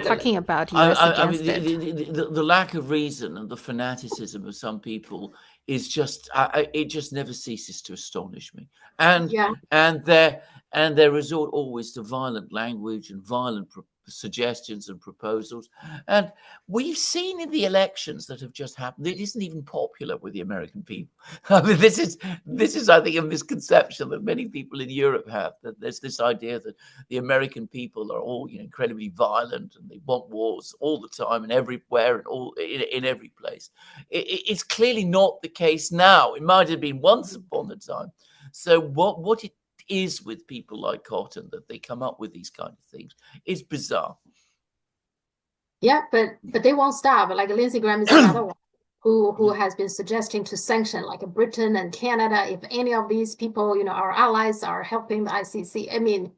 Talking about US against it. The lack of reason and the fanaticism of some people is just, it just never ceases to astonish me. And their resort always to violent language and violent suggestions and proposals. And we've seen in the elections that have just happened, it isn't even popular with the American people. I mean, this is, I think, a misconception that many people in Europe have, that there's this idea that the American people are all, incredibly violent and they want wars all the time and everywhere and all in every place. It's clearly not the case now. It might have been once upon a time. So what it is with people like Cotton, that they come up with these kind of things, is bizarre. Yeah, but they won't stop. Like Lindsey Graham is another one who has been suggesting to sanction like Britain and Canada if any of these people, our allies, are helping the ICC. I mean,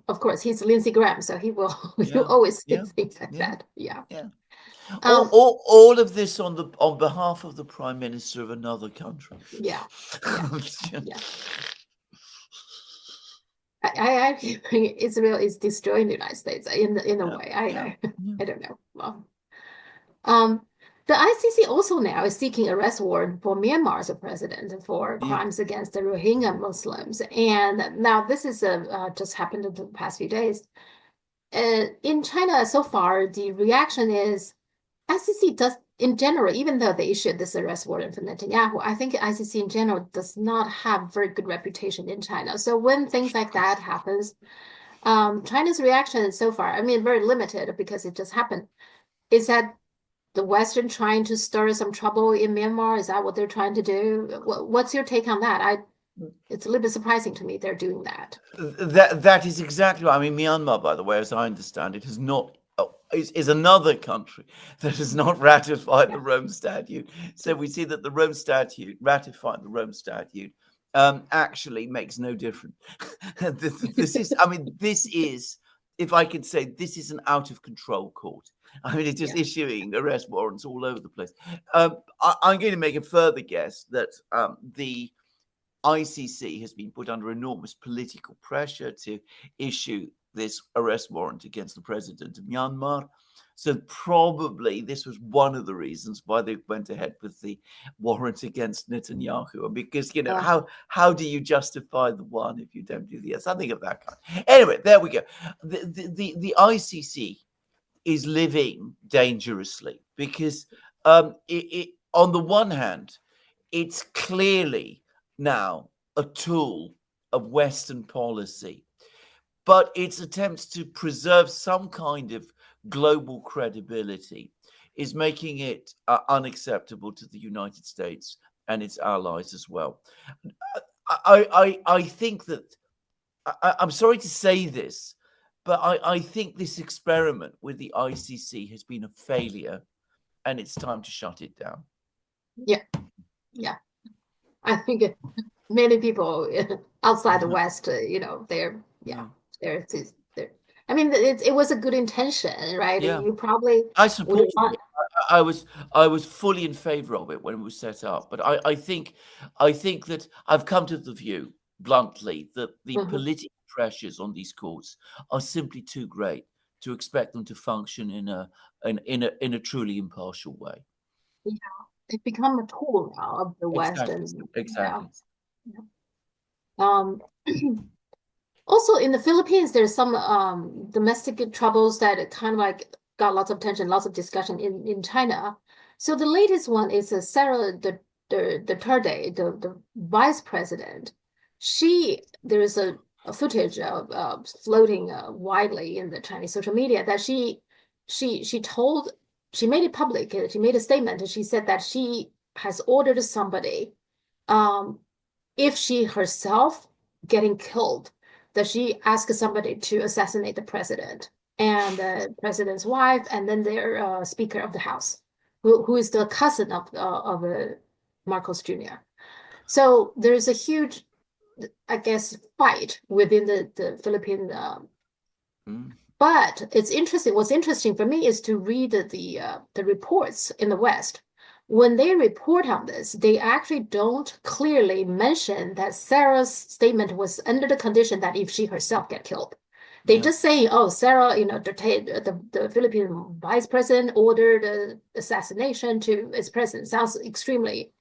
of course, he's Lindsey Graham, so he will always say things like that. Yeah. All of this on behalf of the Prime Minister of another country. Yeah. I think Israel is destroying the United States in a way. I don't know. Well, the ICC also now is seeking arrest warrant for Myanmar's president for crimes against the Rohingya Muslims. And now this is just happened in the past few days. In China, so far, the reaction is ICC does, in general, even though they issued this arrest warrant for Netanyahu, I think ICC in general does not have very good reputation in China. So when things like that happens, China's reaction so far, I mean, very limited because it just happened, is that the Western trying to stir some trouble in Myanmar? Is that what they're trying to do? What's your take on that? It's a little bit surprising to me they're doing that. That is exactly right. I mean, Myanmar, by the way, as I understand it, has not is another country that has not ratified the Rome Statute. So we see that the Rome Statute, ratifying the Rome Statute, actually makes no difference. This is, if I could say, this is an out of control court. I mean, it's just issuing arrest warrants all over the place. I'm going to make a further guess that the ICC has been put under enormous political pressure to issue this arrest warrant against the president of Myanmar. So probably this was one of the reasons why they went ahead with the warrant against Netanyahu, because how do you justify the one if you don't do the other? Something of that kind. Anyway, there we go. The ICC is living dangerously because on the one hand, it's clearly now a tool of Western policy, but its attempts to preserve some kind of global credibility is making it unacceptable to the United States and its allies as well. I think that, I'm sorry to say this, but I think this experiment with the ICC has been a failure and it's time to shut it down. Yeah. I think many people outside the West, I mean, it was a good intention, right? Yeah. You probably I support it. I was fully in favor of it when it was set up, but I think that I've come to the view bluntly that the political pressures on these courts are simply too great to expect them to function in a truly impartial way. Yeah, they've become a tool now of the West. Exactly. Also, in the Philippines, there's some domestic troubles that kind of like got lots of attention, lots of discussion in China. So the latest one is Sarah Duterte, the vice president. There is a footage of floating widely in the Chinese social media that she made it public. She made a statement and she said that she has ordered somebody if she herself getting killed, does she ask somebody to assassinate the president and the president's wife, and then their Speaker of the House, who is the cousin of Marcos Jr. So there's a huge, I guess, fight within the Philippine. But it's interesting. What's interesting for me is to read the reports in the West. When they report on this, they actually don't clearly mention that Sarah's statement was under the condition that if she herself get killed. They just say, oh, Sarah, the Philippine vice president ordered the assassination to its president. Sounds extremely,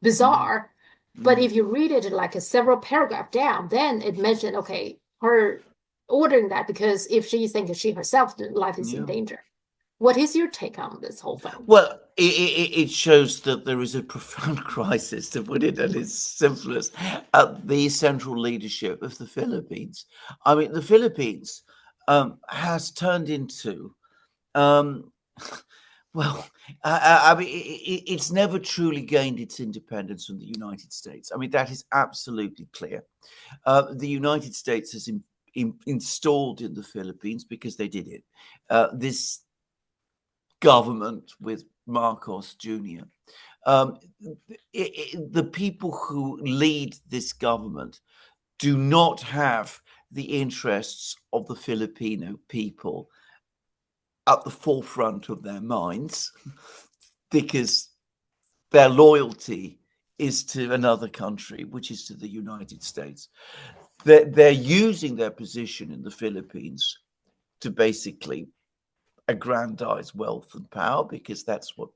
bizarre. But if you read it like a several paragraph down, then it mentioned, okay, her ordering that because if she thinks she herself life is in danger. What is your take on this whole thing? Well, it shows that there is a profound crisis, to put it at its simplest, at the central leadership of the Philippines. I mean, the Philippines has turned into, it's never truly gained its independence from the United States. I mean, that is absolutely clear. The United States has installed in the Philippines, because they did it, this government with Marcos Jr. The people who lead this government do not have the interests of the Filipino people at the forefront of their minds, because their loyalty is to another country, which is to the United States. They're using their position in the Philippines to basically aggrandize wealth and power, because that's what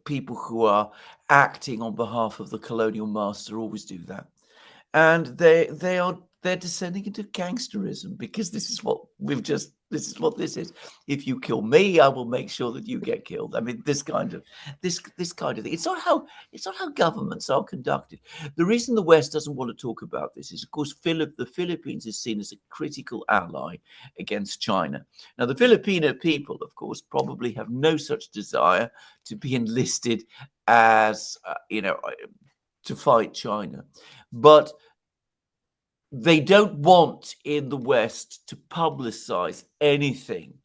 people who are acting on behalf of the colonial master always do that. And they're descending into gangsterism, because this is what this is. If you kill me, I will make sure that you get killed. I mean, this kind of thing. It's not how governments are conducted. The reason the West doesn't want to talk about this is, of course, the Philippines is seen as a critical ally against China. Now, the Filipino people, of course, probably have no such desire to be enlisted as to fight China, but they don't want in the West to publicize anything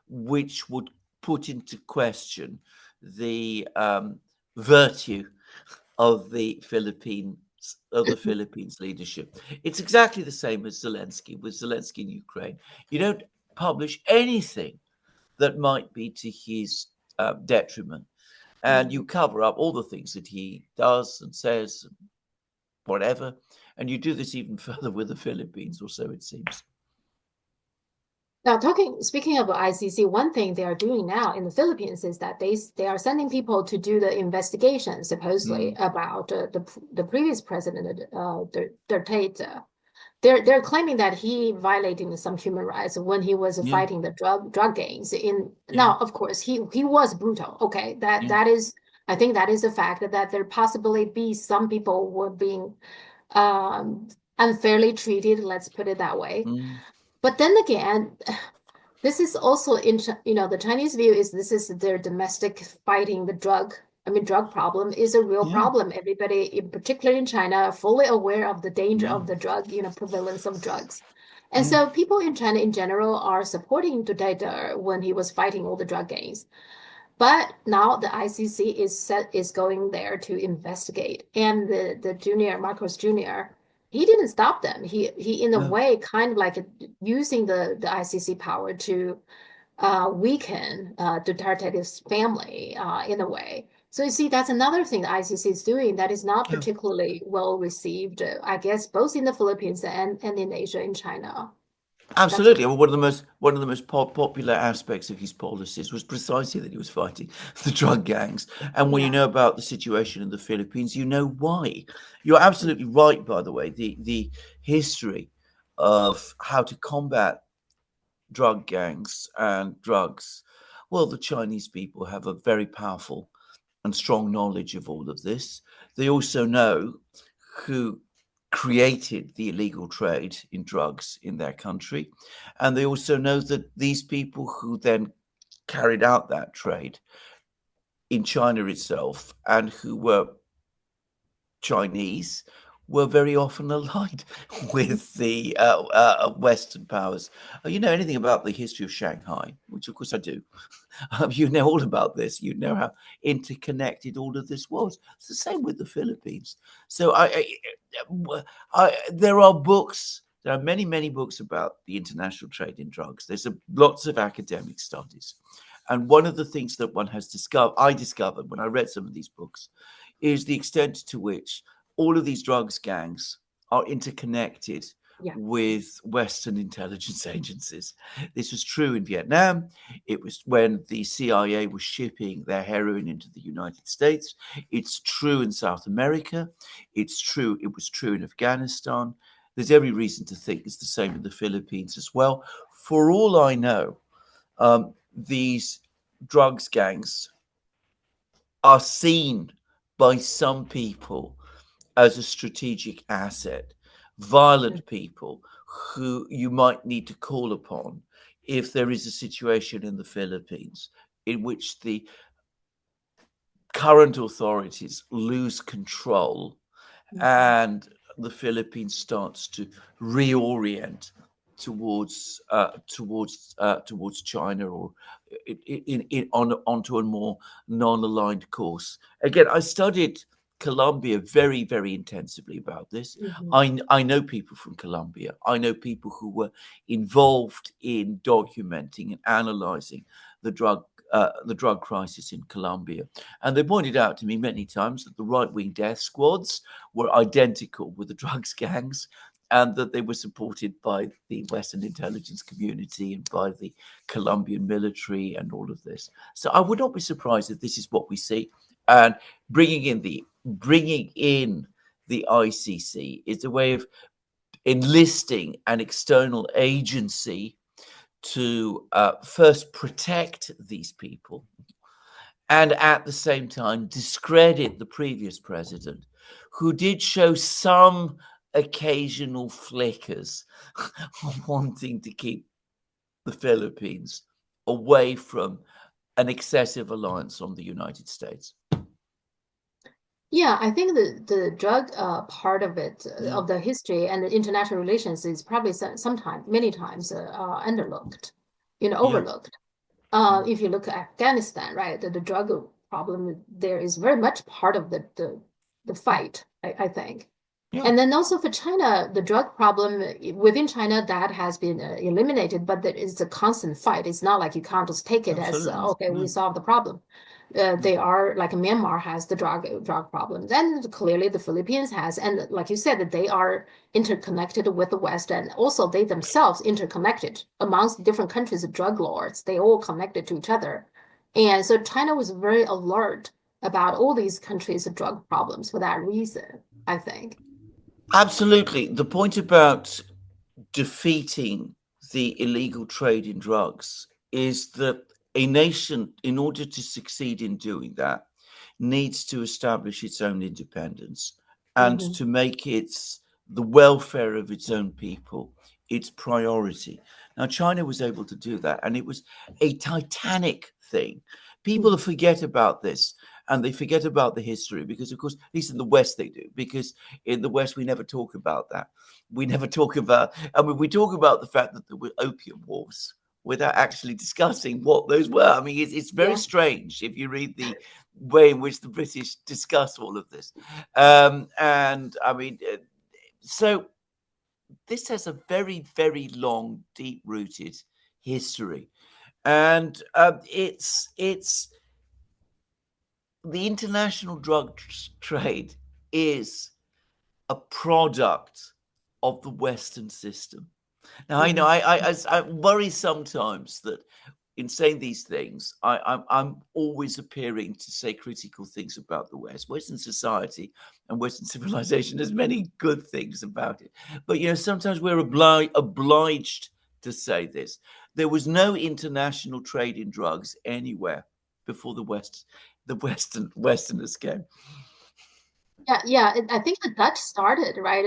which would put into question the virtue of the Philippines leadership. It's exactly the same as Zelensky, with Zelensky in Ukraine. You don't publish anything that might be to his detriment, and you cover up all the things that he does and says, whatever. And you do this even further with the Philippines, or so it seems. Now, speaking of ICC, one thing they are doing now in the Philippines is that they are sending people to do the investigation, supposedly, about the previous president, Durterte. They're claiming that he violated some human rights when he was fighting the drug gangs. Now, of course, he was brutal. Okay, that is, I think that is a fact that there possibly be some people were being unfairly treated. Let's put it that way. But then again, this is also the Chinese view is this is their domestic fighting the drug problem is a real problem. Everybody, particularly in China, fully aware of the danger of the drug, prevalence of drugs. And so people in China in general are supporting Duterte when he was fighting all the drug gangs. But now the ICC is going there to investigate. And the Marcos Jr., he didn't stop them. He in a way kind of like using the ICC power to weaken Duterte's family in a way. So you see, that's another thing the ICC is doing that is not particularly well received, I guess, both in the Philippines and in Asia, in China. Absolutely. Well, one of the most popular aspects of his policies was precisely that he was fighting the drug gangs. And when you know about the situation in the Philippines, you know why. You're absolutely right, by the way. The history of how to combat drug gangs and drugs, well, the Chinese people have a very powerful and strong knowledge of all of this. They also know who created the illegal trade in drugs in their country. And they also know that these people who then carried out that trade in China itself and who were Chinese were very often allied with the Western powers. You know anything about the history of Shanghai, which of course I do. You know all about this. You know how interconnected all of this was. It's the same with the Philippines. So there are books. There are many, many books about the international trade in drugs. There's lots of academic studies. And one of the things that one has I discovered when I read some of these books, is the extent to which all of these drugs gangs are interconnected with Western intelligence agencies. This was true in Vietnam. It was when the CIA was shipping their heroin into the United States. It's true in South America. It was true in Afghanistan. There's every reason to think it's the same in the Philippines as well. For all I know, these drugs gangs are seen by some people as a strategic asset, violent people who you might need to call upon if there is a situation in the Philippines in which the current authorities lose control and the Philippines starts to reorient towards China or onto a more non-aligned course. Again, I studied Colombia very, very intensively about this. I know people from Colombia. I know people who were involved in documenting and analyzing the drug crisis in Colombia. And they pointed out to me many times that the right-wing death squads were identical with the drugs gangs, and that they were supported by the Western intelligence community and by the Colombian military and all of this. So I would not be surprised if this is what we see. And bringing in the ICC is a way of enlisting an external agency to first protect these people and at the same time discredit the previous president, who did show some occasional flickers wanting to keep the Philippines away from an excessive reliance on the United States. Yeah, I think the drug part of it, of the history and the international relations is probably sometimes, many times underlooked, overlooked. If you look at Afghanistan, right, the drug problem there is very much part of the fight, I think. Yeah. And then also for China, the drug problem within China, that has been eliminated, but there is a constant fight. It's not like you can't just take it as, okay, we solved the problem. They are, like Myanmar has the drug problem. Then clearly the Philippines has, and like you said, that they are interconnected with the West, and also they themselves interconnected amongst different countries of drug lords. They all connected to each other. And so China was very alert about all these countries' drug problems for that reason, I think. Absolutely. The point about defeating the illegal trade in drugs is that a nation, in order to succeed in doing that, needs to establish its own independence and to make the welfare of its own people its priority. Now, China was able to do that, and it was a titanic thing. People forget about this. And they forget about the history because, of course, at least in the West they do, because in the West we never talk about that. We never talk about, we talk about the fact that there were opium wars without actually discussing what those were. I mean, it's very strange if you read the way in which the British discuss all of this. So this has a very, very long, deep-rooted history. And the international drug trade is a product of the Western system. Now, I know I worry sometimes that in saying these things, I'm always appearing to say critical things about the West. Western society and Western civilization, there's many good things about it. But, sometimes we're obliged to say this. There was no international trade in drugs anywhere before the Westerners came. Yeah. I think the Dutch started, right?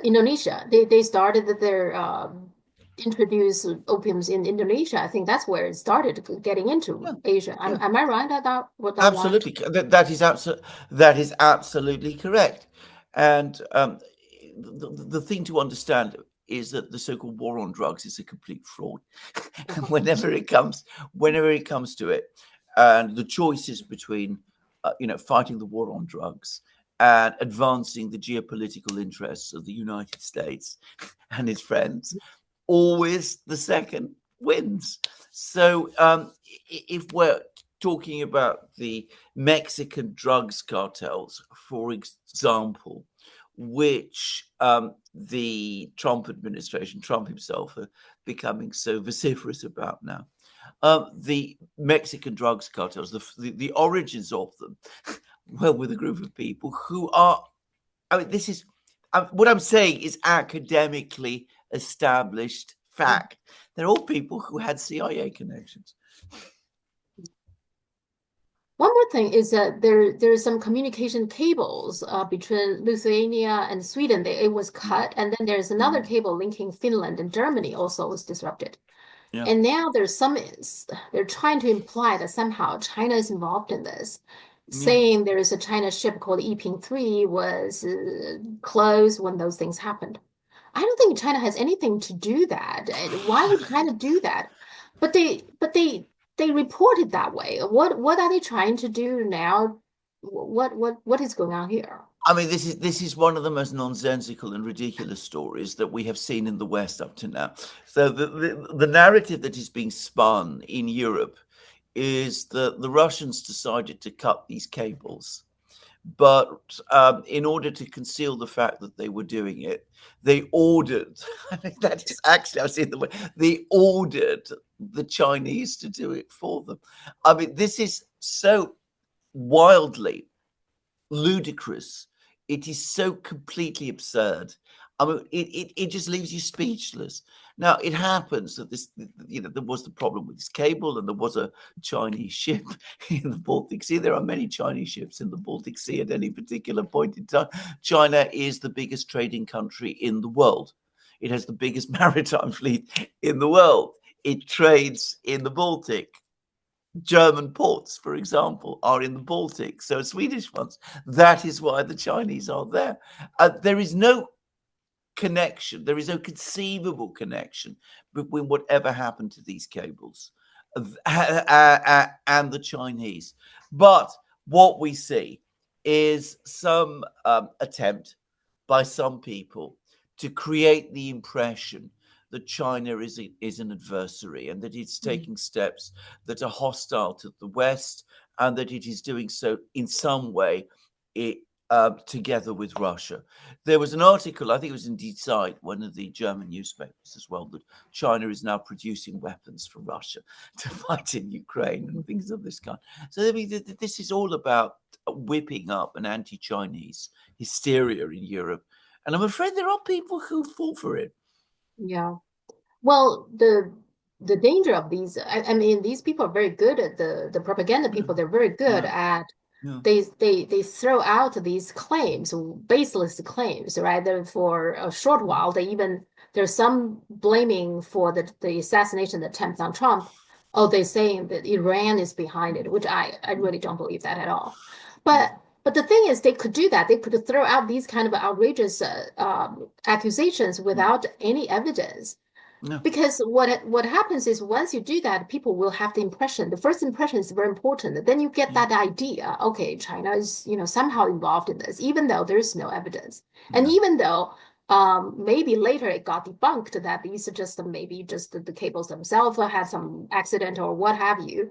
Indonesia. They started their introduce opiums in Indonesia. I think that's where it started getting into Asia. Am I right about what that? Absolutely, that is absolutely correct. And the thing to understand is that the so-called war on drugs is a complete fraud. And whenever it comes to it, and the choices between, fighting the war on drugs and advancing the geopolitical interests of the United States and its friends, always the second wins. So if we're talking about the Mexican drugs cartels, for example, which the Trump administration, Trump himself, are becoming so vociferous about now. The Mexican drugs cartels, the origins of them, well, with a group of people who are, this is, what I'm saying is academically established fact. They're all people who had CIA connections. One more thing is that there's some communication cables between Lithuania and Sweden. It was cut, and then there's another cable linking Finland and Germany also was disrupted. Yeah. And now they're trying to imply that somehow China is involved in this, saying there is a China ship called Yiping 3 was closed when those things happened. I don't think China has anything to do that. Why would China do that? But they report it that way. What are they trying to do now? What is going on here? I mean, this is one of the most nonsensical and ridiculous stories that we have seen in the West up to now. So the narrative that is being spun in Europe is that the Russians decided to cut these cables, but in order to conceal the fact that they were doing it, they ordered, that is actually, I've seen the way, they ordered the Chinese to do it for them. I mean, this is so wildly ludicrous. It is so completely absurd. I mean, it just leaves you speechless. Now, it happens that there was the problem with this cable, and there was a Chinese ship in the Baltic Sea. There are many Chinese ships in the Baltic Sea at any particular point in time. China is the biggest trading country in the world. It has the biggest maritime fleet in the world. It trades in the Baltic. German ports, for example, are in the Baltic, so Swedish ones. That is why the Chinese are there. There is no connection. There is no conceivable connection between whatever happened to these cables and the Chinese. But what we see is some attempt by some people to create the impression that China is an adversary, and that it's taking steps that are hostile to the West, and that it is doing so in some way together with Russia. There was an article, I think it was in Die Zeit, one of the German newspapers as well, that China is now producing weapons for Russia to fight in Ukraine and things of this kind. So I mean, this is all about whipping up an anti-Chinese hysteria in Europe. And I'm afraid there are people who fall for it. Yeah. Well, the danger of these, I mean, these people are very good at the propaganda people. They're very good at they throw out these claims, baseless claims, right? For a short while, there's some blaming for the assassination attempt on Trump. Oh, they're saying that Iran is behind it, which I really don't believe that at all. But the thing is, they could do that. They could throw out these kind of outrageous accusations without any evidence. No. Because what happens is, once you do that, people will have the impression. The first impression is very important. Then you get that idea. Okay, China is somehow involved in this, even though there is no evidence, and even though maybe later it got debunked that these are just the cables themselves had some accident or what have you.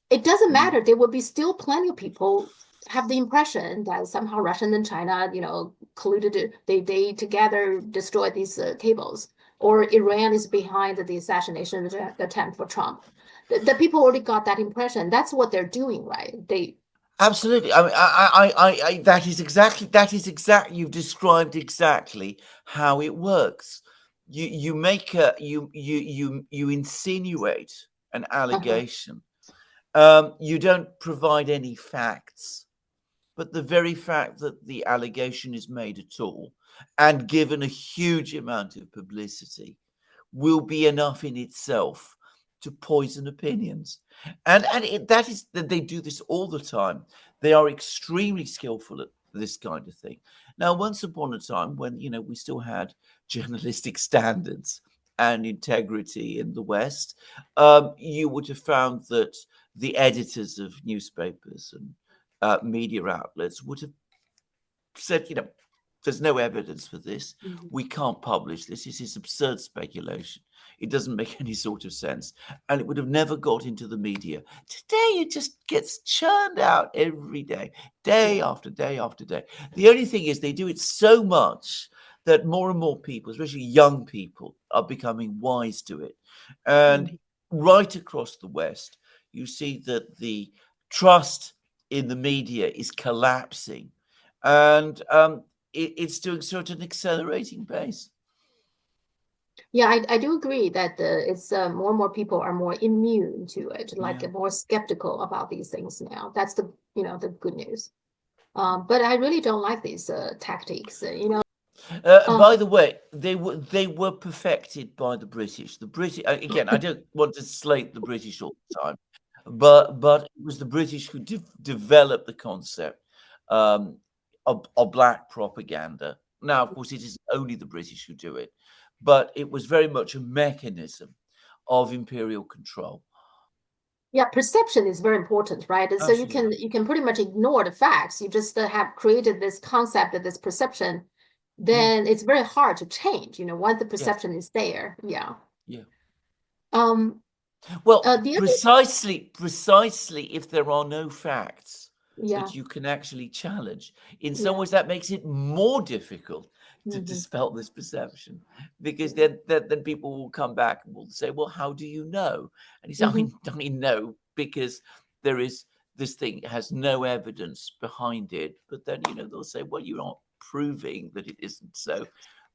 It doesn't matter. There will be still plenty of people have the impression that somehow Russia and China, colluded. They together destroyed these cables. Or Iran is behind the assassination attempt for Trump. The people already got that impression. That's what they're doing, right? Absolutely. I mean, I that is exactly. You've described exactly how it works. You make you insinuate an allegation. You don't provide any facts, but the very fact that the allegation is made at all, and given a huge amount of publicity, will be enough in itself to poison opinions. And they do this all the time. They are extremely skillful this kind of thing. Now, once upon a time, when we still had journalistic standards and integrity in the West, you would have found that the editors of newspapers and media outlets would have said, there's no evidence for this. We can't publish this. This is absurd speculation. It doesn't make any sort of sense. And it would have never got into the media. Today, it just gets churned out every day, day after day after day. The only thing is they do it so much that more and more people, especially young people, are becoming wise to it. And right across the West, you see that the trust in the media is collapsing. And it's doing sort of an accelerating pace. Yeah, I do agree that it's more and more people are more immune to it, like more skeptical about these things now. That's the the good news. But I really don't like these tactics. By the way, they were perfected by the British. The British, again, I don't want to slate the British all the time, but it was the British who developed the concept of black propaganda. Now, of course, it isn't only the British who do it, but it was very much a mechanism of imperial control. Yeah, perception is very important, right? And so you can pretty much ignore the facts. You just have created this concept of this perception. Then it's very hard to change. Once the perception is there. Yeah. Well, precisely if there are no facts that you can actually challenge, in some ways that makes it more difficult to dispel this perception, because then people will come back and will say, well, how do you know? And you say, I know because there is this thing, it has no evidence behind it. But then they'll say, well, you're not proving that it isn't so.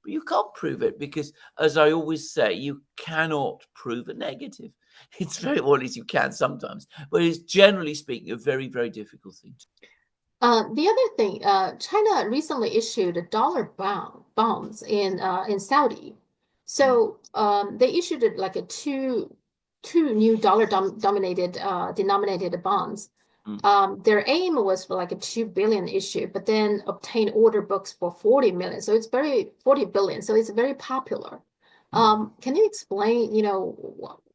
But you can't prove it because, as I always say, you cannot prove a negative. It's very, well, at least you can sometimes, but it's generally speaking a very, very difficult thing to do. The other thing, China recently issued dollar bonds in Saudi. So they issued like two new denominated bonds. Their aim was for like a 2 billion issue, but then obtained order books for 40 million. So it's 40 billion. So it's very popular. Can you explain,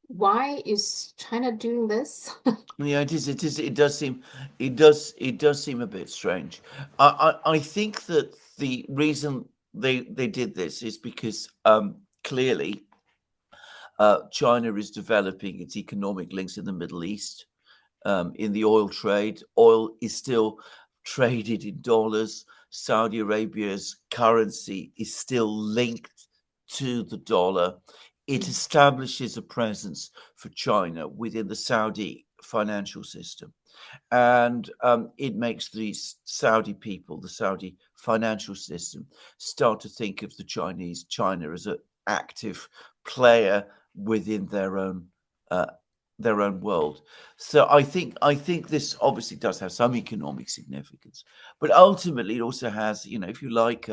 why is China doing this? Yeah, it is. It does seem a bit strange. I think that the reason they did this is because clearly China is developing its economic links in the Middle East, in the oil trade. Oil is still traded in dollars. Saudi Arabia's currency is still linked to the dollar. It establishes a presence for China within the Saudi financial system. And it makes the Saudi people, the Saudi financial system, start to think of China as an active player within their own world. So I think this obviously does have some economic significance, but ultimately it also has, if you like,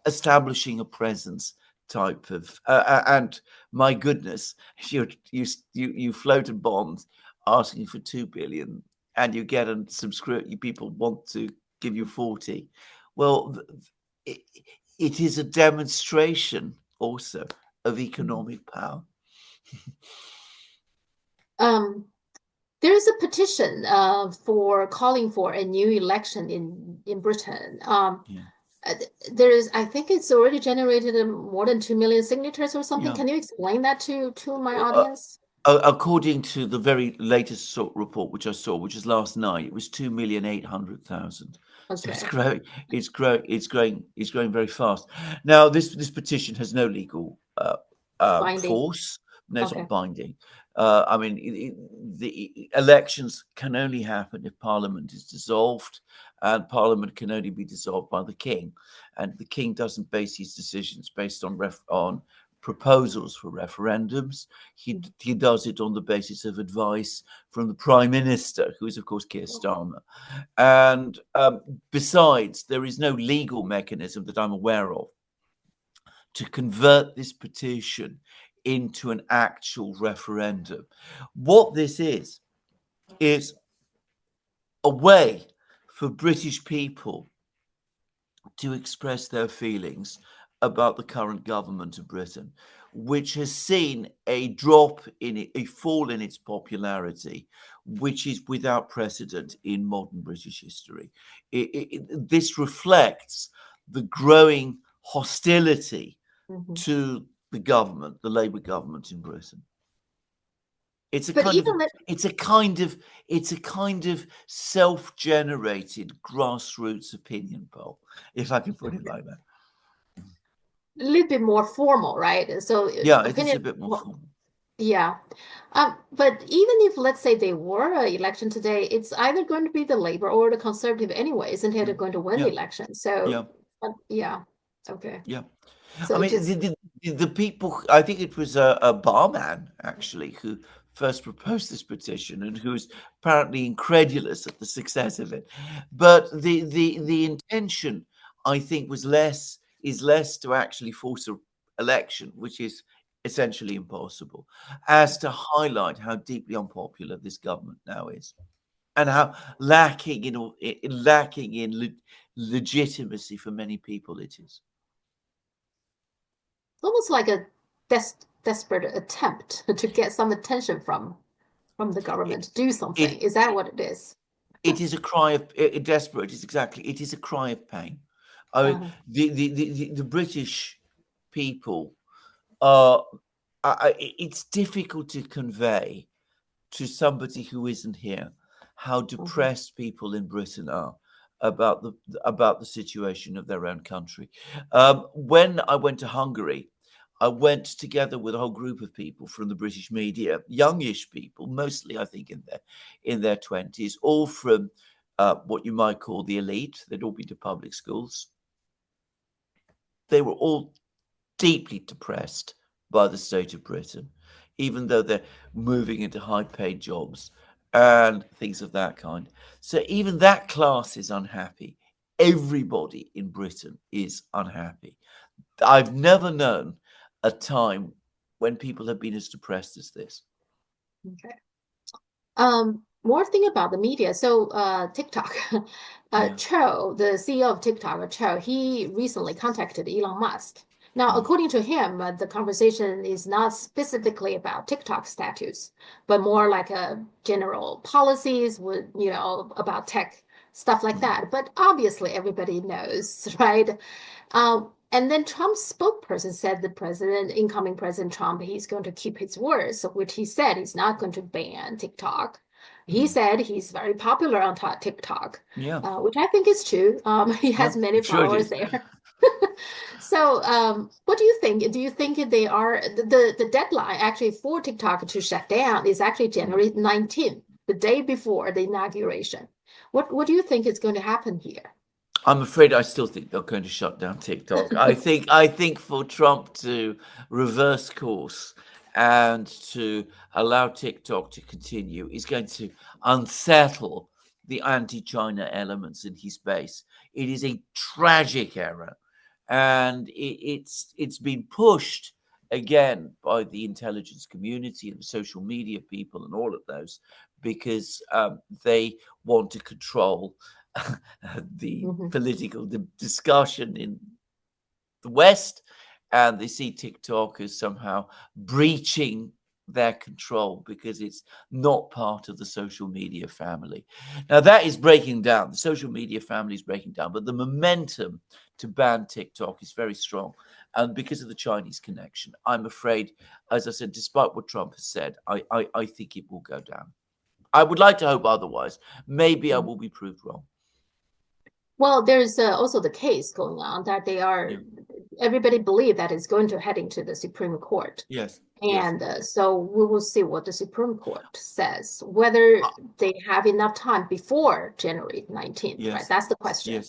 establishing a presence type of and my goodness, you float a bond asking for 2 billion and you get a subscription, people want to give you 40. Well, it is a demonstration also of economic power. There is a petition for calling for a new election in Britain. I think it's already generated more than 2 million signatures or something. Can you explain that to my audience? According to the very latest report, which I saw, which was last night, it was 2,800,000. So it's growing very fast. Now, this petition has no legal force. No, it's not binding. I mean, the elections can only happen if Parliament is dissolved, and Parliament can only be dissolved by the King. And the King doesn't base his decisions based on proposals for referendums. He does it on the basis of advice from the Prime Minister, who is, of course, Keir Starmer. And besides, there is no legal mechanism that I'm aware of to convert this petition into an actual referendum. What this is a way for British people to express their feelings about the current government of Britain, which has seen a drop in it, a fall in its popularity, which is without precedent in modern British history. This reflects the growing hostility to the government, the Labour government in Britain. It's a kind of self-generated grassroots opinion poll, if I can put it like that. A little bit more formal, right? So yeah, it is a bit more formal. Yeah. But even if, let's say, they were an election today, it's either going to be the Labour or the Conservative anyway, isn't it? They're going to win the election. So, yeah. Okay. Yeah. So I mean, the people, I think it was a barman, actually, who first proposed this petition and who was apparently incredulous at the success of it. But the intention, I think, is less to actually force an election, which is essentially impossible, as to highlight how deeply unpopular this government now is, and how lacking in legitimacy for many people it is. Almost like a desperate attempt to get some attention from the government to do something. Is that what it is? It is a cry of desperate. It is a cry of pain. I mean, the British people are. It's difficult to convey to somebody who isn't here how depressed people in Britain are about the situation of their own country. When I went to Hungary, I went together with a whole group of people from the British media, youngish people, mostly I think in their 20s, all from what you might call the elite. They'd all been to public schools. They were all deeply depressed by the state of Britain, even though they're moving into high-paid jobs and things of that kind. So even that class is unhappy. Everybody in Britain is unhappy. I've never known a time when people have been as depressed as this. Okay. More thing about the media. So TikTok, Cho, the CEO of TikTok, Cho, he recently contacted Elon Musk. Now, according to him, the conversation is not specifically about TikTok statutes, but more like a general policies with, about tech, stuff like that. But obviously, everybody knows, right? And then Trump's spokesperson said incoming President Trump, he's going to keep his words, which he said he's not going to ban TikTok. He said he's very popular on TikTok, which I think is true. He has many followers there. So what do you think? Do you think they are the deadline actually for TikTok to shut down is actually January 19th, the day before the inauguration? What do you think is going to happen here? I'm afraid I still think they're going to shut down TikTok. I think for Trump to reverse course and to allow TikTok to continue is going to unsettle the anti-China elements in his base. It is a tragic error, and it's been pushed again by the intelligence community and the social media people and all of those because they want to control the political discussion in the West, and they see TikTok as somehow breaching their control because it's not part of the social media family. Now that is breaking down. The social media family is breaking down, but the momentum to ban TikTok is very strong. And because of the Chinese connection, I'm afraid, as I said, despite what Trump has said, I think it will go down. I would like to hope otherwise. Maybe I will be proved wrong. Well, there's also the case going on that everybody believes that it's going to heading to the Supreme Court. Yes. And so we will see what the Supreme Court says, whether they have enough time before January 19th, right? That's the question.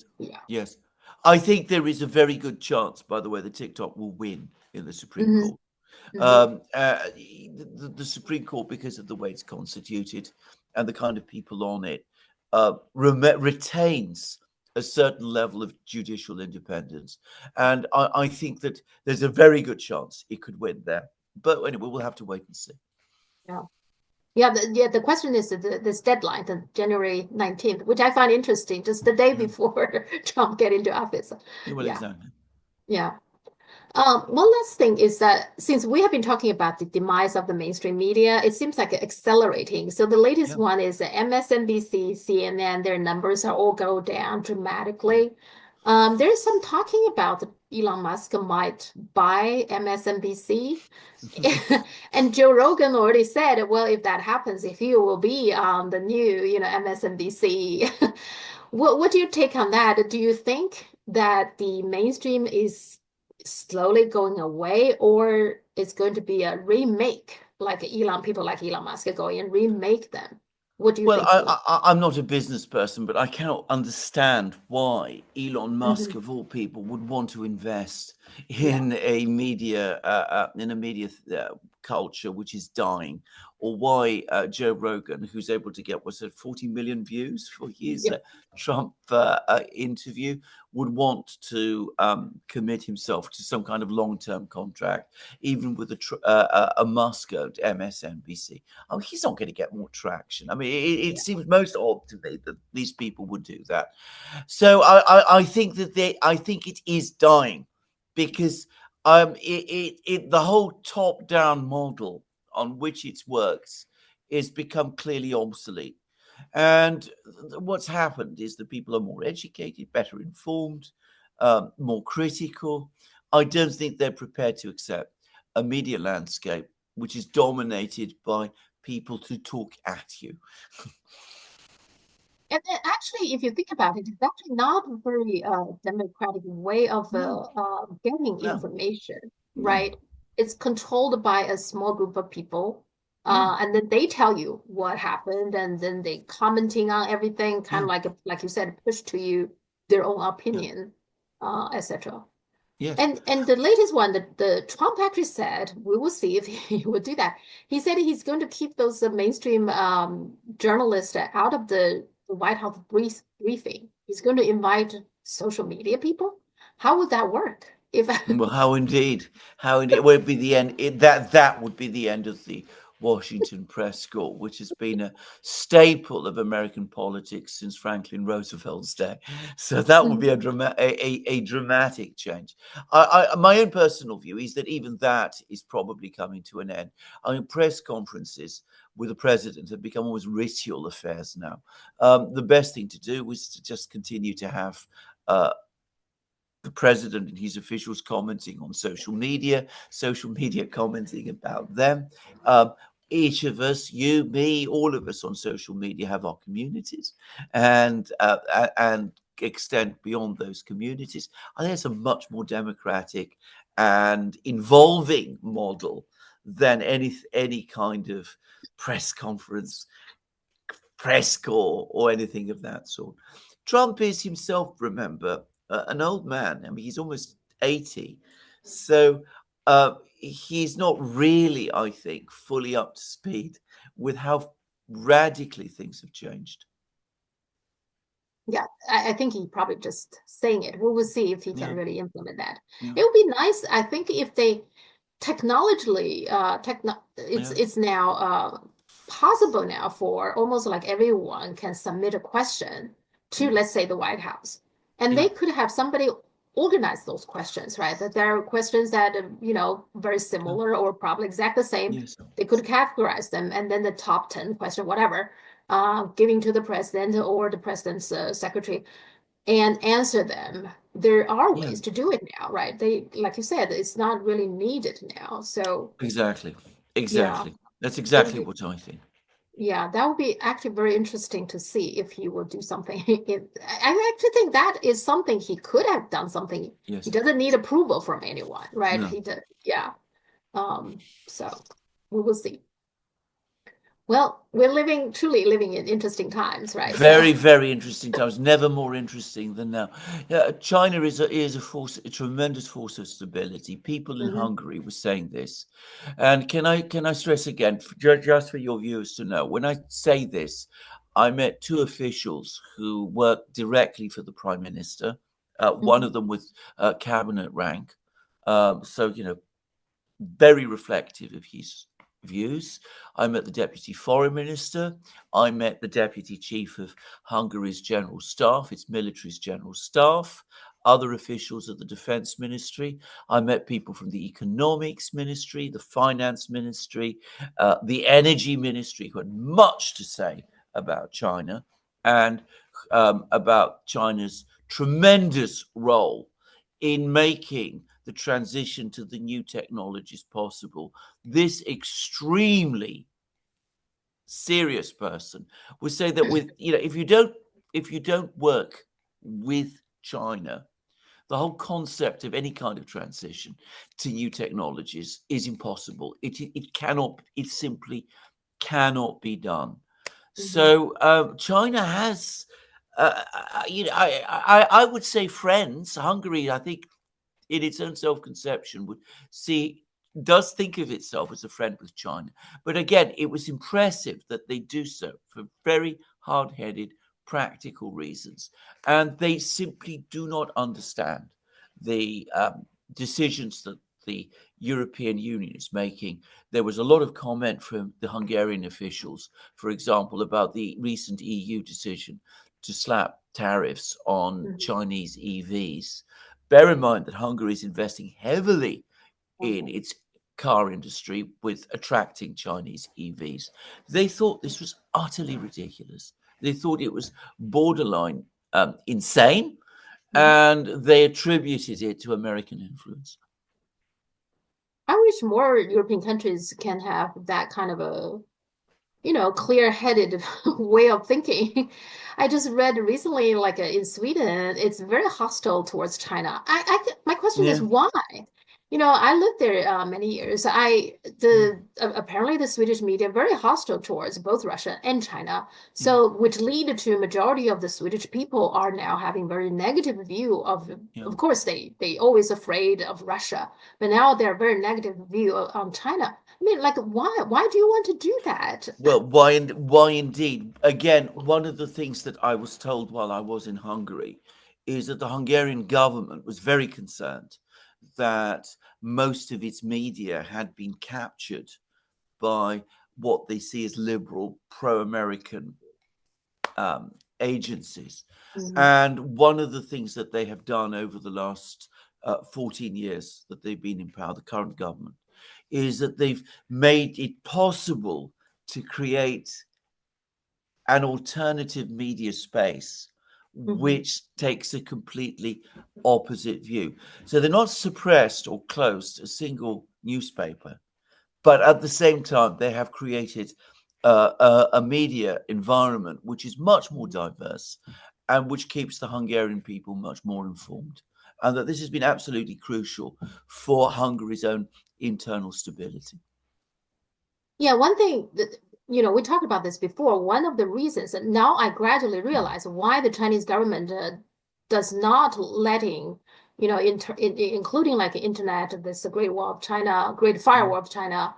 Yes. I think there is a very good chance, by the way, that TikTok will win in the Supreme Court. The Supreme Court, because of the way it's constituted and the kind of people on it, retains a certain level of judicial independence. And I think that there's a very good chance it could win there. But anyway, we'll have to wait and see. Yeah. Yeah, the question is this deadline, the January 19th, which I find interesting, just the day before Trump get into office. Yeah, well, Yeah, exactly. yeah. One last thing is that since we have been talking about the demise of the mainstream media, it seems like accelerating. So the latest Yeah. one is the MSNBC, CNN, their numbers are all go down dramatically. There's some talking about Elon Musk might buy MSNBC. And Joe Rogan already said, well, if that happens, if you will be on the new, MSNBC. What do you take on that? Do you think that the mainstream is slowly going away, or it's going to be a remake, like people like Elon Musk are going and remake them? What do you Well, think is going I'm not a business person, but I cannot understand why Elon on? Musk, of all people, would want to invest Yeah. in a media culture which is dying, or why Joe Rogan, who's able to get 40 million views for his Yep. Trump interview, would want to commit himself to some kind of long-term contract, even with a Musk-owned MSNBC. Oh, he's not going to get more traction. I mean, it Yeah. seems most odd to me that these people would do that. So I think that I think it is dying because the whole top-down model on which it works is become clearly obsolete. And what's happened is that people are more educated, better informed, more critical. I don't think they're prepared to accept a media landscape which is dominated by people to talk at you. And actually, if you think about it, it's actually not a very democratic way of No, getting no, information, no. right? It's controlled by a small group of people, Yeah, and then they tell you what happened, and then they commenting on everything, kind yeah, of like you said, push to you their own yeah. opinion, etc. Yes. And the latest one, the Trump actually said, we will see if he will do that. He said he's going to keep those mainstream journalists out of the White House briefing. He's going to invite social media people. How would that work? If Well, how indeed? How indeed? It would be the end. That would be the end of the Washington press corps, which has been a staple of American politics since Franklin Roosevelt's day. So that would be a dramatic change. My own personal view is that even that is probably coming to an end. I mean, press conferences with the president have become almost ritual affairs now. The best thing to do was to just continue to have the president and his officials commenting on social media commenting about them. Each of us, you, me, all of us on social media have our communities and extend beyond those communities. I think it's a much more democratic and involving model than any kind of press conference, press corps, or anything of that sort. Trump is himself, remember, an old man. I mean, he's almost 80. So he's not really, I think, fully up to speed with how radically things have changed. Yeah, I think he probably just saying it. We will see if he can Yeah, really implement that. yeah, It would be nice, I think, if they technologically, yeah, it's now possible now for almost like everyone can submit a question to, mm, let's say, the White House, and yeah, they could have somebody organize those questions, right? That there are questions that very yeah, similar or probably exact the same. yes, They could categorize them, and then the top 10 question, whatever, giving to the president or the president's secretary and answer them. There are yeah, ways to do it now, right? They, like you said, it's not really needed now. So exactly, yeah, exactly. That's it would exactly be, what I think. yeah, that would be actually very interesting to see if he would do something. I actually think that is something he could have done something. He Yes, doesn't need approval from anyone, right? no. He did, yeah. So we will see. Well, we're truly living in interesting times, right? So Very, very interesting times. Never more interesting than now. Yeah, China is a force, a tremendous force of stability. People in mhm, Hungary were saying this, and can I stress again, just for your viewers to know, when I say this, I met two officials who work directly for the Prime Minister. One mhm. of them with cabinet rank, so very reflective of his views. I met the Deputy Foreign Minister. I met the Deputy Chief of Hungary's General Staff, its military's General Staff, other officials of the Defense Ministry. I met people from the Economics Ministry, the Finance Ministry, the Energy Ministry, who had much to say about China and about China's tremendous role in making the transition to the new technologies possible. This extremely serious person would say that if you don't work with China, the whole concept of any kind of transition to new technologies is impossible. It simply cannot be done. Mm-hmm. So China has, I would say friends. Hungary, I think, in its own self-conception, does think of itself as a friend with China. But again, it was impressive that they do so for very hard-headed, practical reasons. And they simply do not understand the decisions that the European Union is making. There was a lot of comment from the Hungarian officials, for example, about the recent EU decision to slap tariffs on Chinese EVs. Bear in mind that Hungary is investing heavily in its car industry with attracting Chinese EVs. They thought this was utterly ridiculous. They thought it was borderline insane, and they attributed it to American influence. I wish more European countries can have that kind of a, clear-headed way of thinking. I just read recently, like in Sweden, it's very hostile towards China. My question is why? I lived there many years. Apparently the Swedish media very hostile towards both Russia and China. So which lead to majority of the Swedish people are now having very negative view of. Of course, they always afraid of Russia, but now they're very negative view on China. I mean, like, why do you want to do that? Well, why indeed? Again, one of the things that I was told while I was in Hungary is that the Hungarian government was very concerned that most of its media had been captured by what they see as liberal, pro-American agencies. And one of the things that they have done over the last 14 years that they've been in power, the current government, is that they've made it possible to create an alternative media space which takes a completely opposite view. So they're not suppressed or closed a single newspaper, but at the same time, they have created a media environment which is much more diverse and which keeps the Hungarian people much more informed. And that this has been absolutely crucial for Hungary's own internal stability. Yeah, one thing that, we talked about this before. One of the reasons, and now I gradually realize why the Chinese government does not letting, including like internet, this Great Wall of China, Great Firewall of China,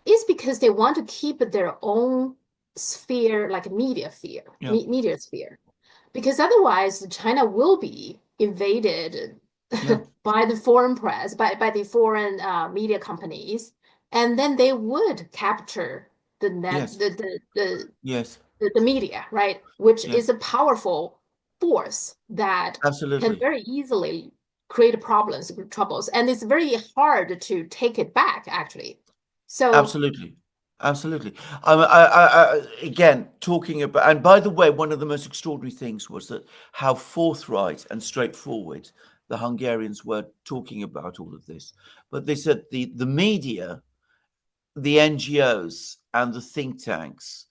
is because they want to keep their own sphere, like media sphere, because otherwise China will be invaded by the foreign press, by the foreign media companies, and then they would capture the media, right? Which is a powerful force that can very easily create troubles, and it's very hard to take it back, actually. So absolutely. I again, talking about, and by the way, one of the most extraordinary things was that how forthright and straightforward the Hungarians were talking about all of this. But they said the media, the NGOs, and the think tanks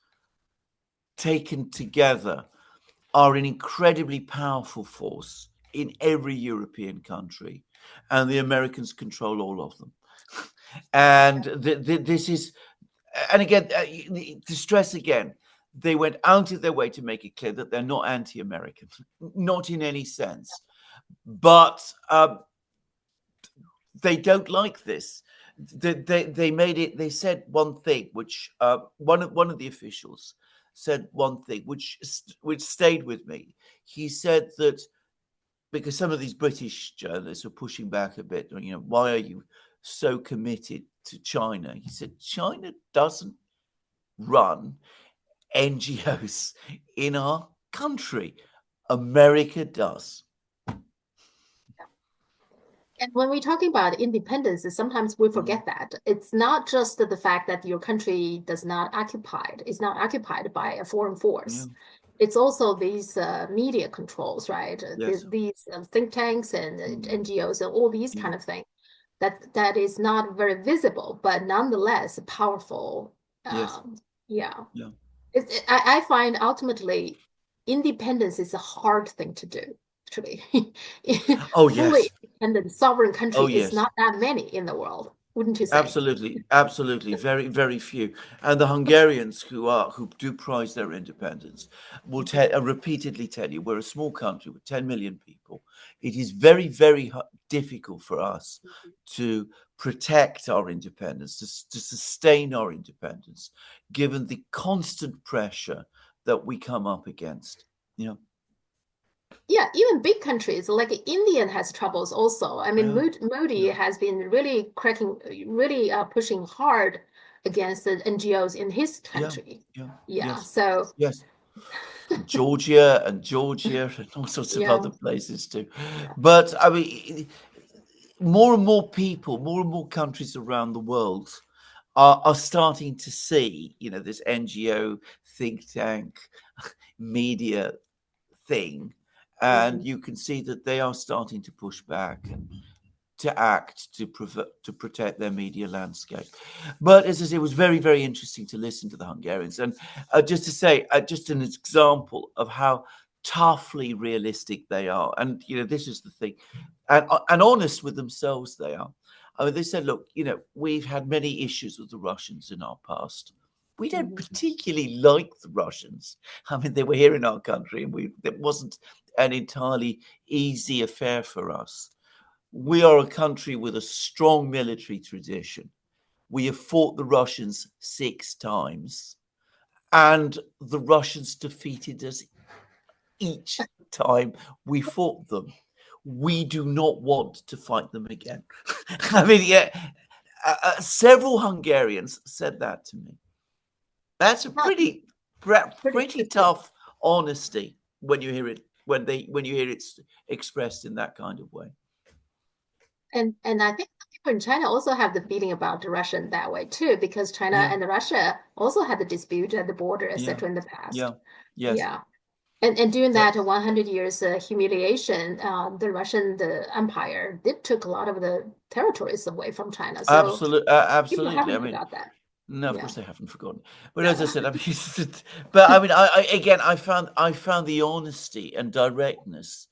taken together are an incredibly powerful force in every European country, and the Americans control all of them. And this is, and again, to stress again, they went out of their way to make it clear that they're not anti-American, not in any sense. But they don't like this. They made it. They said one thing, which one of the officials said one thing, which stayed with me. He said that because some of these British journalists are pushing back a bit, why are you so committed to China. He said, China doesn't run NGOs in our country. America does. And when we're talking about independence, sometimes we forget that it's not just the fact that your country is not occupied by a foreign force. It's also these media controls, right? Yes. These think tanks and NGOs and all these kind of things that is not very visible, but nonetheless powerful. Yes. I find ultimately independence is a hard thing to do. Actually, fully independent sovereign country is not that many in the world, wouldn't you say? Absolutely, very, very few. And the Hungarians who do prize their independence will repeatedly tell you we're a small country with 10 million people. It is very, very difficult for us to protect our independence, to sustain our independence, given the constant pressure that we come up against. Yeah, even big countries like India has troubles also. I mean, Modi has been really pushing hard against the NGOs in his country. So Georgia and all sorts of other places too. But I mean, more and more people, more and more countries around the world are starting to see, this NGO think tank media thing. And you can see that they are starting to push back and to act to protect their media landscape. But as I say, it was very, very interesting to listen to the Hungarians. And just to say, just an example of how toughly realistic they are. And, this is the thing. And honest with themselves they are. I mean, they said, look, we've had many issues with the Russians in our past. We don't particularly like the Russians. I mean, they were here in our country, and it wasn't an entirely easy affair for us. We are a country with a strong military tradition. We have fought the Russians 6 times, and the Russians defeated us each time we fought them. We do not want to fight them again. I mean, several Hungarians said that to me. That's a pretty tough honesty when you hear it it's expressed in that kind of way. And I think people in China also have the feeling about the Russian that way too, because China and Russia also had the dispute at the border, etc. in the past. And during that 100 years humiliation, the empire took a lot of the territories away from China. So absolutely. I mean, that. No, of course they haven't forgotten. But as I said, I found the honesty and directness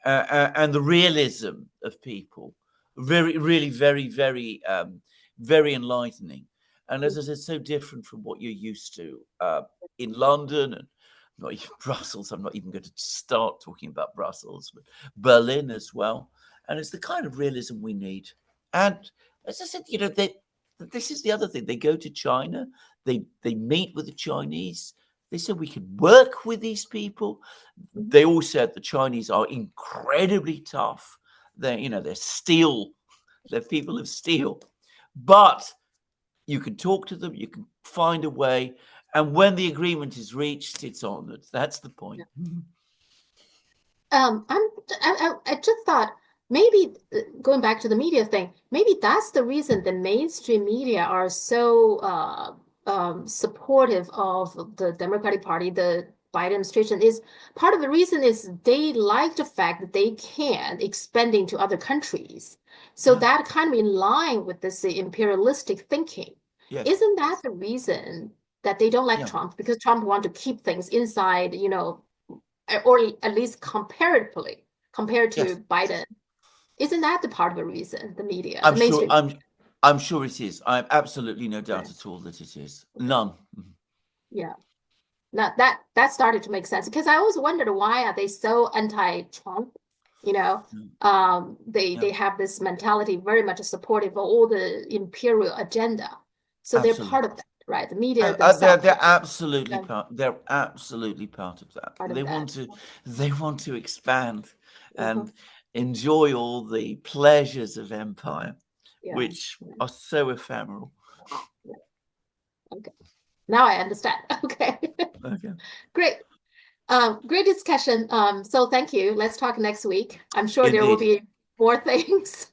and the realism of people really very, very, very enlightening. And as I said, so different from what you're used to in London and not even Brussels. I'm not even going to start talking about Brussels, but Berlin as well. And it's the kind of realism we need. And as I said, this is the other thing. They go to China. They meet with the Chinese. They said we can work with these people. They all said the Chinese are incredibly tough. They're steel. They're people of steel. But you can talk to them. You can find a way. And when the agreement is reached, it's honored. That's the point. I just thought, maybe going back to the media thing, maybe that's the reason the mainstream media are so supportive of the Democratic Party, the Biden administration. Is part of the reason is they like the fact that they can expand into other countries. So that kind of in line with this imperialistic thinking. Isn't that the reason that they don't like Trump? Because Trump wants to keep things inside, or at least compared to Biden. Isn't that the part of the reason, the media? I'm sure it is. I have absolutely no doubt at all that it is. None. Yeah. Now that started to make sense, because I always wondered, why are they so anti-Trump? They have this mentality very much supportive of all the imperial agenda. So they're part of that, right? The media themselves. They're absolutely part. They're absolutely part of that. They want to expand and enjoy all the pleasures of empire. which are so ephemeral. Okay. Now I understand. Okay. Okay. Great. Great discussion. So thank you. Let's talk next week. I'm sure Indeed. there will be more things.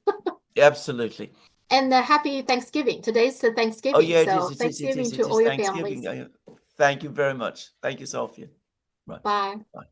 Absolutely. And happy Thanksgiving. Today's the Thanksgiving. Oh, yeah, so Thanksgiving to all your families. Thank you very much. Thank you, Sophia. Right. Bye. Bye.